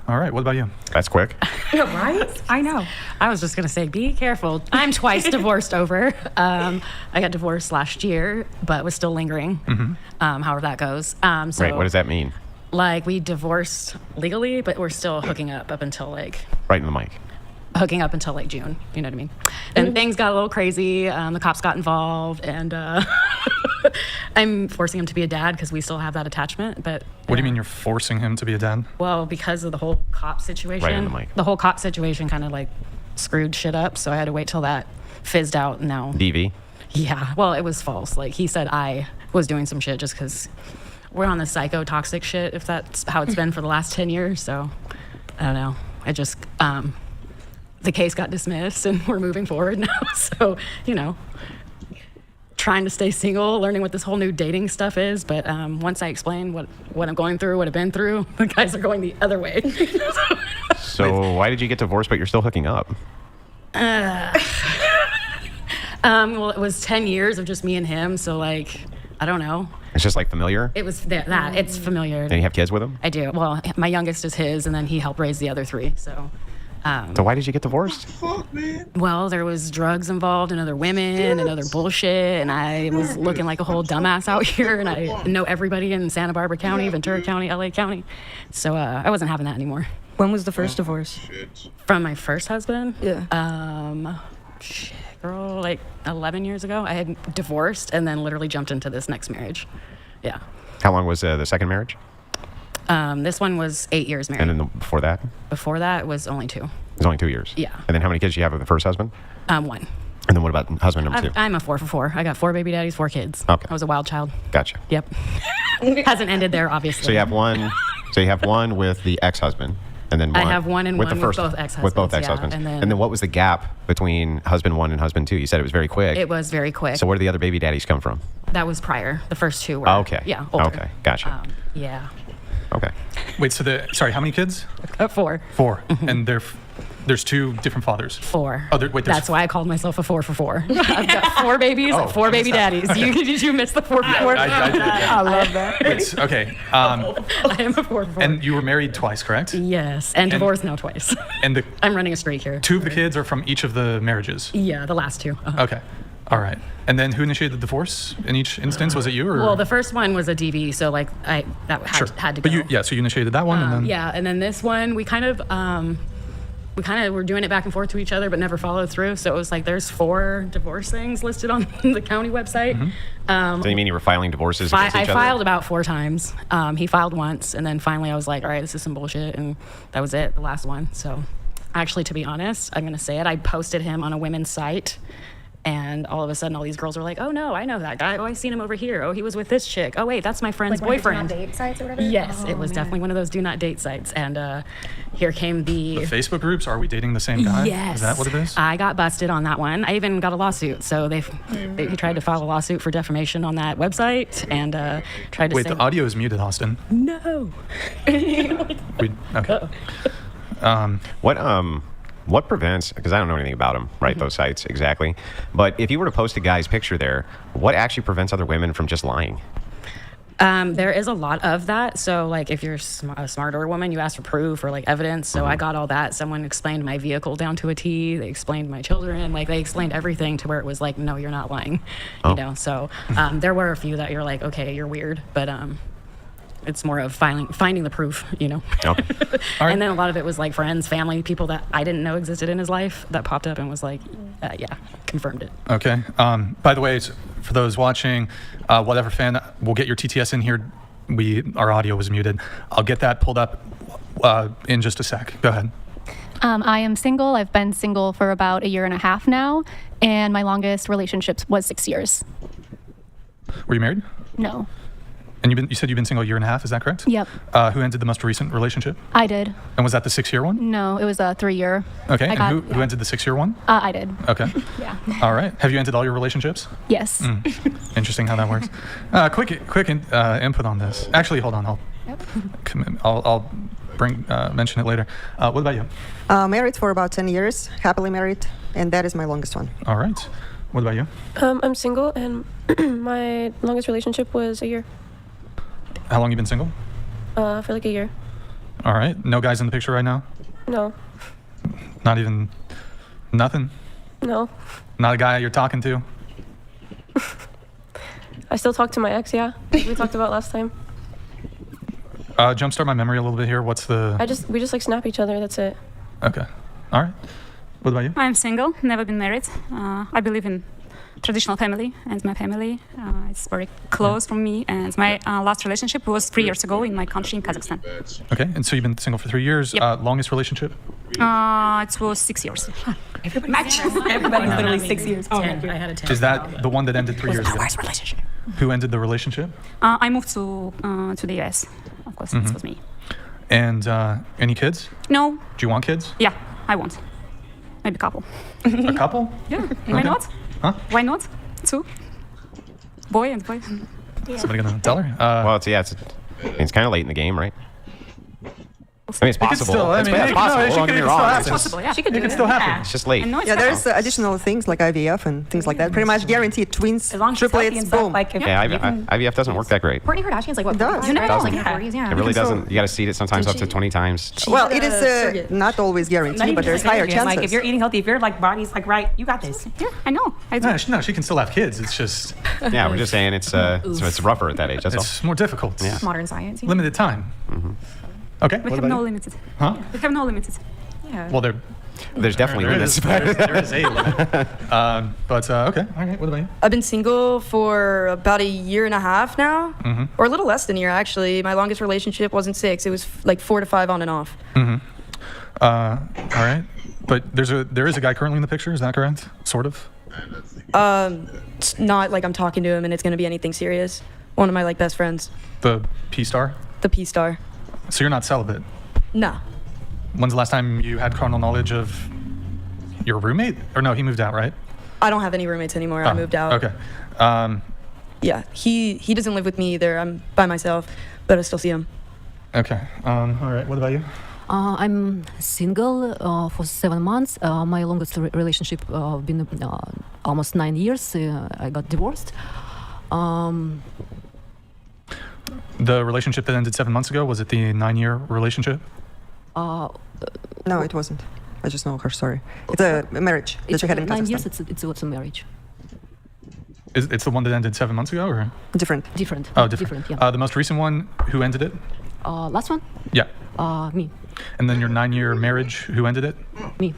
Speaker 2: All right. What about you?
Speaker 15: That's quick.
Speaker 18: Right? I know. I was just going to say, be careful. I'm twice divorced over. I got divorced last year, but was still lingering, however that goes. So,
Speaker 15: Right, what does that mean?
Speaker 18: Like, we divorced legally, but we're still hooking up until, like...
Speaker 15: Right in the mic.
Speaker 18: Hooking up until, like, June. You know what I mean? And things got a little crazy. The cops got involved, and I'm forcing him to be a dad because we still have that attachment, but...
Speaker 2: What do you mean you're forcing him to be a dad?
Speaker 18: Well, because of the whole cop situation.
Speaker 15: Right in the mic.
Speaker 18: The whole cop situation kind of, like, screwed shit up, so I had to wait till that fizzed out, and now...
Speaker 15: DV?
Speaker 18: Yeah, well, it was false. Like, he said I was doing some shit just because we're on the psychotoxic shit, if that's how it's been for the last 10 years, so I don't know. I just... the case got dismissed and we're moving forward now. So, trying to stay single, learning what this whole new dating stuff is. But once I explain what I'm going through, what I've been through, the guys are going the other way.
Speaker 15: So why did you get divorced but you're still hooking up?
Speaker 18: Well, it was 10 years of just me and him. So like, I don't know.
Speaker 15: It's just like familiar?
Speaker 18: It was that. It's familiar.
Speaker 15: And you have kids with him?
Speaker 18: I do. Well, my youngest is his, and then he helped raise the other 3. So
Speaker 15: why did you get divorced?
Speaker 18: Well, there was drugs involved and other women and other bullshit, and I was looking like a whole dumbass out here, and I know everybody in Santa Barbara County, Ventura County, LA County. So I wasn't having that anymore.
Speaker 23: When was the first divorce?
Speaker 18: From my first husband?
Speaker 23: Yeah.
Speaker 18: Shit, girl, like 11 years ago. I had divorced and then literally jumped into this next marriage. Yeah.
Speaker 15: How long was the second marriage?
Speaker 18: This one was 8 years married.
Speaker 15: And then before that?
Speaker 18: Before that was only 2.
Speaker 15: It was only 2 years?
Speaker 18: Yeah.
Speaker 15: And then how many kids did you have with the first husband?
Speaker 18: 1.
Speaker 15: And then what about husband number 2?
Speaker 18: I'm a 4 for 4. I got 4 baby daddies, 4 kids.
Speaker 15: Okay.
Speaker 18: I was a wild child.
Speaker 15: Gotcha.
Speaker 18: Yep. Hasn't ended there, obviously.
Speaker 15: So you have one. So you have one with the ex-husband, and then one.
Speaker 18: I have one and
Speaker 15: with
Speaker 18: one
Speaker 15: the first,
Speaker 18: with both ex-husbands.
Speaker 15: With both
Speaker 18: yeah,
Speaker 15: ex-husbands.
Speaker 18: and
Speaker 15: then what was the gap between husband 1 and husband 2? You said it was very quick.
Speaker 18: It was very quick.
Speaker 15: So where did the other baby daddies come from?
Speaker 18: That was prior. The first 2 were.
Speaker 15: Oh, okay.
Speaker 18: Yeah. Older.
Speaker 15: Okay. Gotcha.
Speaker 18: Yeah.
Speaker 15: Okay.
Speaker 2: Wait, so sorry, how many kids?
Speaker 18: 4.
Speaker 2: 4. And there's 2 different fathers?
Speaker 18: 4.
Speaker 2: Oh, there's
Speaker 18: That's why I called myself a 4 for 4. I've got 4 babies and 4 baby daddies.
Speaker 2: Okay.
Speaker 18: Did you miss the 4 for 4?
Speaker 2: I did.
Speaker 18: I love that.
Speaker 2: Wait, okay.
Speaker 18: I am a 4 for 4.
Speaker 2: And you were married twice, correct?
Speaker 18: Yes, and divorced now twice.
Speaker 2: And
Speaker 18: I'm running a streak here.
Speaker 2: 2 of the kids are from each of the marriages?
Speaker 18: Yeah, the last 2.
Speaker 2: Okay. All right. And then who initiated the divorce in each instance? Was it you or?
Speaker 18: Well, the first one was a DV, so like that had to go.
Speaker 2: But so you initiated that one, and then
Speaker 18: yeah, and then this one we kind of were doing it back and forth to each other, but never followed through. So it was like there's 4 divorce things listed on the county website.
Speaker 15: So you mean you were filing divorces against each other?
Speaker 18: I filed about 4 times. He filed once, and then finally I was like, all right, this is some bullshit, and that was it, the last one. So actually, to be honest, I'm gonna say it. I posted him on a women's site. And all of a sudden, all these girls were like, "Oh no, I know that guy. Oh, I seen him over here. Oh, he was with this chick. Oh wait, that's my friend's boyfriend."
Speaker 16: Do not date sites or whatever.
Speaker 18: Yes, it was definitely one of those do not date sites. And here came the
Speaker 2: Facebook groups. Are we dating the same guy?
Speaker 18: Yes,
Speaker 2: is that what it is?
Speaker 18: I got busted on that one. I even got a lawsuit. So he tried to file a lawsuit for defamation on that website and tried to.
Speaker 2: Wait, the audio is muted, Austin.
Speaker 18: No.
Speaker 2: Okay.
Speaker 15: What prevents, because I don't know anything about them, right, those sites exactly, but if you were to post a guy's picture there, what actually prevents other women from just lying?
Speaker 18: There is a lot of that. So, like, if you're a smarter woman, you ask for proof or like evidence. So I got all that. Someone explained my vehicle down to a T. They explained my children. Like, they explained everything to where it was like, no, you're not lying. You know. So there were a few that you're like, okay, you're weird, but it's more of finding the proof, you know.
Speaker 15: Okay.
Speaker 18: And then a lot of it was like friends, family, people that I didn't know existed in his life that popped up and was like, yeah, confirmed it.
Speaker 2: Okay. By the way, for those watching, whatever fan, we'll get your TTS in here. Our audio was muted. I'll get that pulled up in just a sec. Go ahead.
Speaker 19: I am single. I've been single for about 1.5 years now, and my longest relationship was 6 years.
Speaker 2: Were you married?
Speaker 19: No.
Speaker 2: And you said you've been single 1.5 years, is that correct?
Speaker 19: Yep.
Speaker 2: Who ended the most recent relationship?
Speaker 19: I did.
Speaker 2: And was that the 6-year one?
Speaker 19: No, it was a 3-year.
Speaker 2: Okay. And who ended the 6-year one?
Speaker 19: I did.
Speaker 2: Okay.
Speaker 19: Yeah.
Speaker 2: All right. Have you ended all your relationships?
Speaker 19: Yes.
Speaker 2: Interesting how that works. Quick input on this. Actually, hold on. I'll mention it later. What about you?
Speaker 20: Married for about 10 years, happily married, and that is my longest one.
Speaker 2: All right. What about you?
Speaker 21: I'm single, and my longest relationship was 1 year.
Speaker 2: How long you been single?
Speaker 21: For like 1 year.
Speaker 2: All right. No guys in the picture right now?
Speaker 21: No.
Speaker 2: Not even nothing?
Speaker 21: No.
Speaker 2: Not a guy you're talking to?
Speaker 21: I still talk to my ex, yeah. We talked about last time.
Speaker 2: Jumpstart my memory a little bit here. What's the...
Speaker 21: We just like snap each other, that's it.
Speaker 2: Okay. All right. What about you?
Speaker 22: I'm single, never been married. I believe in traditional family, and my family is very close from me. And my last relationship was 3 years ago in my country, in Kazakhstan.
Speaker 2: Okay, and so you've been single for 3 years.
Speaker 22: Yep.
Speaker 2: Longest relationship?
Speaker 22: It was 6 years.
Speaker 17: Everybody's literally 6 years.
Speaker 18: I had a 10.
Speaker 2: Is that the one that ended 3 years ago?
Speaker 17: Worst relationship.
Speaker 2: Who ended the relationship?
Speaker 22: I moved to the US. Of course, this was me.
Speaker 2: And any kids?
Speaker 22: No.
Speaker 2: Do you want kids?
Speaker 22: Yeah, I want. Maybe a couple.
Speaker 2: A couple?
Speaker 22: Yeah. Why not?
Speaker 2: Huh?
Speaker 22: Why not? 2. Boy and boy.
Speaker 2: Somebody gonna tell her?
Speaker 15: Well, it's kind of late in the game, right? I mean, it's possible. It's possible. Don't get me wrong.
Speaker 22: It's possible, yeah.
Speaker 2: It can still happen.
Speaker 15: It's just late.
Speaker 20: Yeah, there's additional things like IVF and things like that. Pretty much guaranteed twins,
Speaker 17: As long as it's healthy and
Speaker 20: triplets,
Speaker 17: stuff,
Speaker 20: boom.
Speaker 17: like
Speaker 15: IVF doesn't work that great.
Speaker 16: Kourtney Kardashian's like what?
Speaker 20: It does.
Speaker 16: You never know, like
Speaker 15: It
Speaker 16: 40s, yeah.
Speaker 15: It really doesn't. You got to seed it sometimes up to 20 times.
Speaker 20: Well, it is not always guaranteed, but there's higher chances.
Speaker 17: Like if you're eating healthy, if your like body's like right, you got this.
Speaker 22: Yeah, I know.
Speaker 2: No, she can still have kids. It's just...
Speaker 15: Yeah, we're just saying it's rougher at that age. That's all.
Speaker 2: It's more difficult.
Speaker 15: Yeah.
Speaker 16: Modern science. Yeah.
Speaker 2: Limited time. Okay.
Speaker 22: We
Speaker 2: what
Speaker 22: have
Speaker 2: about
Speaker 22: no
Speaker 2: you?
Speaker 22: limits.
Speaker 2: Huh?
Speaker 22: We have no limits.
Speaker 16: Yeah.
Speaker 2: Well,
Speaker 15: there's definitely limits.
Speaker 2: There is a limit. But okay. All right. What about you?
Speaker 23: I've been single for about 1.5 years now, or a little less than a year actually. My longest relationship wasn't 6; it was like 4 to 5 on and off.
Speaker 2: All right. But there is a guy currently in the picture. Is that correct? Sort of.
Speaker 23: It's not like I'm talking to him and it's gonna be anything serious. One of my like best friends.
Speaker 2: The P star.
Speaker 23: The P star.
Speaker 2: So you're not celibate.
Speaker 23: No.
Speaker 2: When's the last time you had carnal knowledge of your roommate? Or no, he moved out, right?
Speaker 23: I don't have any roommates anymore. I moved out.
Speaker 2: Okay.
Speaker 23: Yeah, he doesn't live with me either. I'm by myself, but I still see him.
Speaker 2: Okay. All right. What about you?
Speaker 24: I'm single for 7 months. My longest relationship been almost 9 years. I got divorced.
Speaker 2: The relationship that ended 7 months ago, was it the 9-year relationship?
Speaker 20: No, it wasn't. I just know her story. It's a marriage that she had in
Speaker 24: 9
Speaker 20: Kazakhstan.
Speaker 24: years. It's also marriage.
Speaker 2: It's the one that ended 7 months ago, or
Speaker 20: different?
Speaker 24: Different.
Speaker 2: Oh, different.
Speaker 24: Yeah.
Speaker 2: The most recent one, who ended it?
Speaker 24: Last one.
Speaker 2: Yeah.
Speaker 24: Me.
Speaker 2: And then your 9-year marriage, who ended it?
Speaker 24: Me.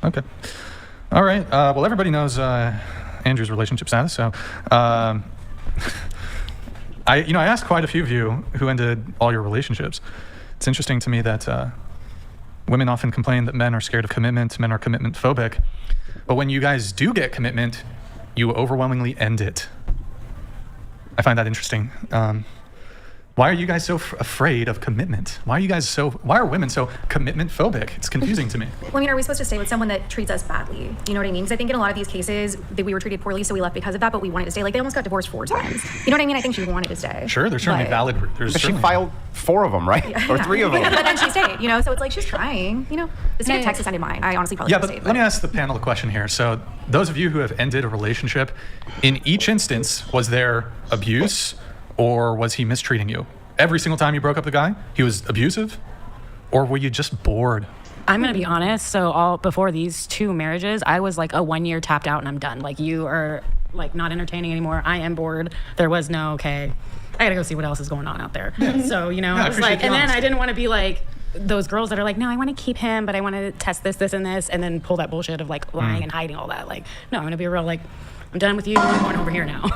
Speaker 2: Okay. All right. Well, everybody knows Andrew's relationship status, so I asked quite a few of you who ended all your relationships. It's interesting to me that women often complain that men are scared of commitment, men are commitment phobic, but when you guys do get commitment, you overwhelmingly end it. I find that interesting. Why are you guys so afraid of commitment? Why are women so commitment phobic? It's confusing to me.
Speaker 16: Well, I mean, are we supposed to stay with someone that treats us badly? You know what I mean? Because I think in a lot of these cases that we were treated poorly, so we left because of that, but we wanted to stay. Like they almost got divorced 4 times. You know what I mean? I think she wanted to stay.
Speaker 2: Sure, there's certainly valid.
Speaker 15: She filed 4 of them, right? Or 3 of them.
Speaker 16: But then she stayed, so it's like she's trying, The state of Texas ended mine. I honestly probably
Speaker 2: Yeah,
Speaker 16: should
Speaker 2: but
Speaker 16: have stayed.
Speaker 2: let me ask the panel a question here. So those of you who have ended a relationship, in each instance, was there abuse or was he mistreating you? Every single time you broke up the guy, he was abusive, or were you just bored?
Speaker 18: I'm gonna be honest. So all before these 2 marriages, I was like a 1 year tapped out and I'm done. Like, you are like not entertaining anymore. I am bored. There was no, okay, I gotta go see what else is going on out there. So, you know,
Speaker 2: Yeah,
Speaker 18: I was like, and then I didn't want to be like those girls that are like, no, I want to keep him, but I want to test this, and this, and then pull that bullshit of like lying and hiding all that. Like, no, I'm gonna be real, like, I'm done with you. I'm going over here now.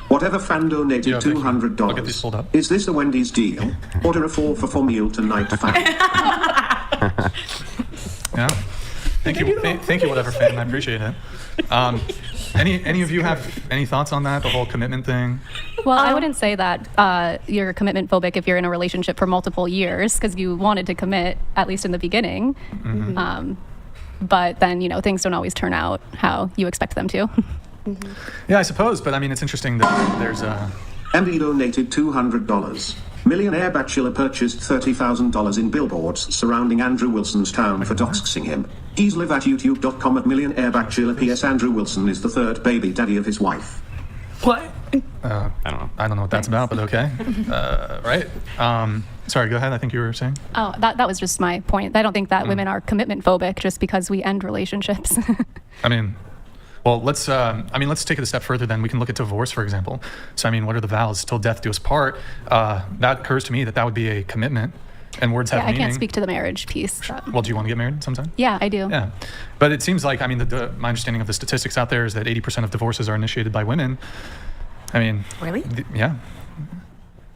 Speaker 13: Whatever fan donated $200. Is this a Wendy's deal? Order a 4 for 4 meal tonight, fan.
Speaker 2: Yeah. Thank you. Thank you, whatever fan. I appreciate it. Any of you have any thoughts on that, the whole commitment thing?
Speaker 19: Well, I wouldn't say that you're commitment phobic if you're in a relationship for multiple years because you wanted to commit, at least in the beginning.
Speaker 2: Mm-hmm.
Speaker 19: But then, you know, things don't always turn out how you expect them to.
Speaker 2: Yeah, I suppose. But I mean, it's interesting that there's a...
Speaker 13: MB donated $200. Millionaire bachelor purchased $30,000 in billboards surrounding Andrew Wilson's town for doxing him. He's live at youtube.com at millionaire bachelor. P.S. Andrew Wilson is the 3rd baby daddy of his wife.
Speaker 9: What?
Speaker 2: I don't know what that's about, but okay. Right? Sorry, go ahead. I think you were saying.
Speaker 19: Oh, that was just my point. I don't think that women are commitment phobic just because we end relationships.
Speaker 2: I mean, well, let's take it a step further. Then we can look at divorce, for example. So, I mean, what are the vows? Till death do us part. That occurs to me that would be a commitment, and words have
Speaker 19: I
Speaker 2: meaning.
Speaker 19: can't speak to the marriage piece.
Speaker 2: Well, do you want to get married sometime?
Speaker 19: Yeah, I do.
Speaker 2: Yeah, but it seems like, I mean, my understanding of the statistics out there is that 80% of divorces are initiated by women. I mean,
Speaker 20: really?
Speaker 2: Yeah.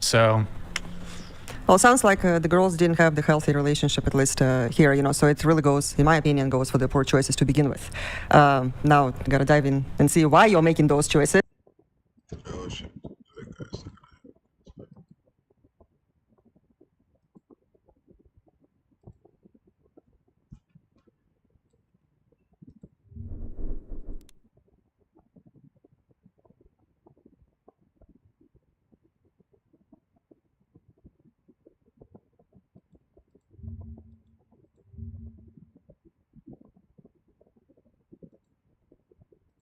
Speaker 2: So.
Speaker 20: Well, it sounds like the girls didn't have the healthy relationship, at least here, you know, so it really goes, in my opinion, goes for the poor choices to begin with. Now, gotta dive in and see why you're making those choices.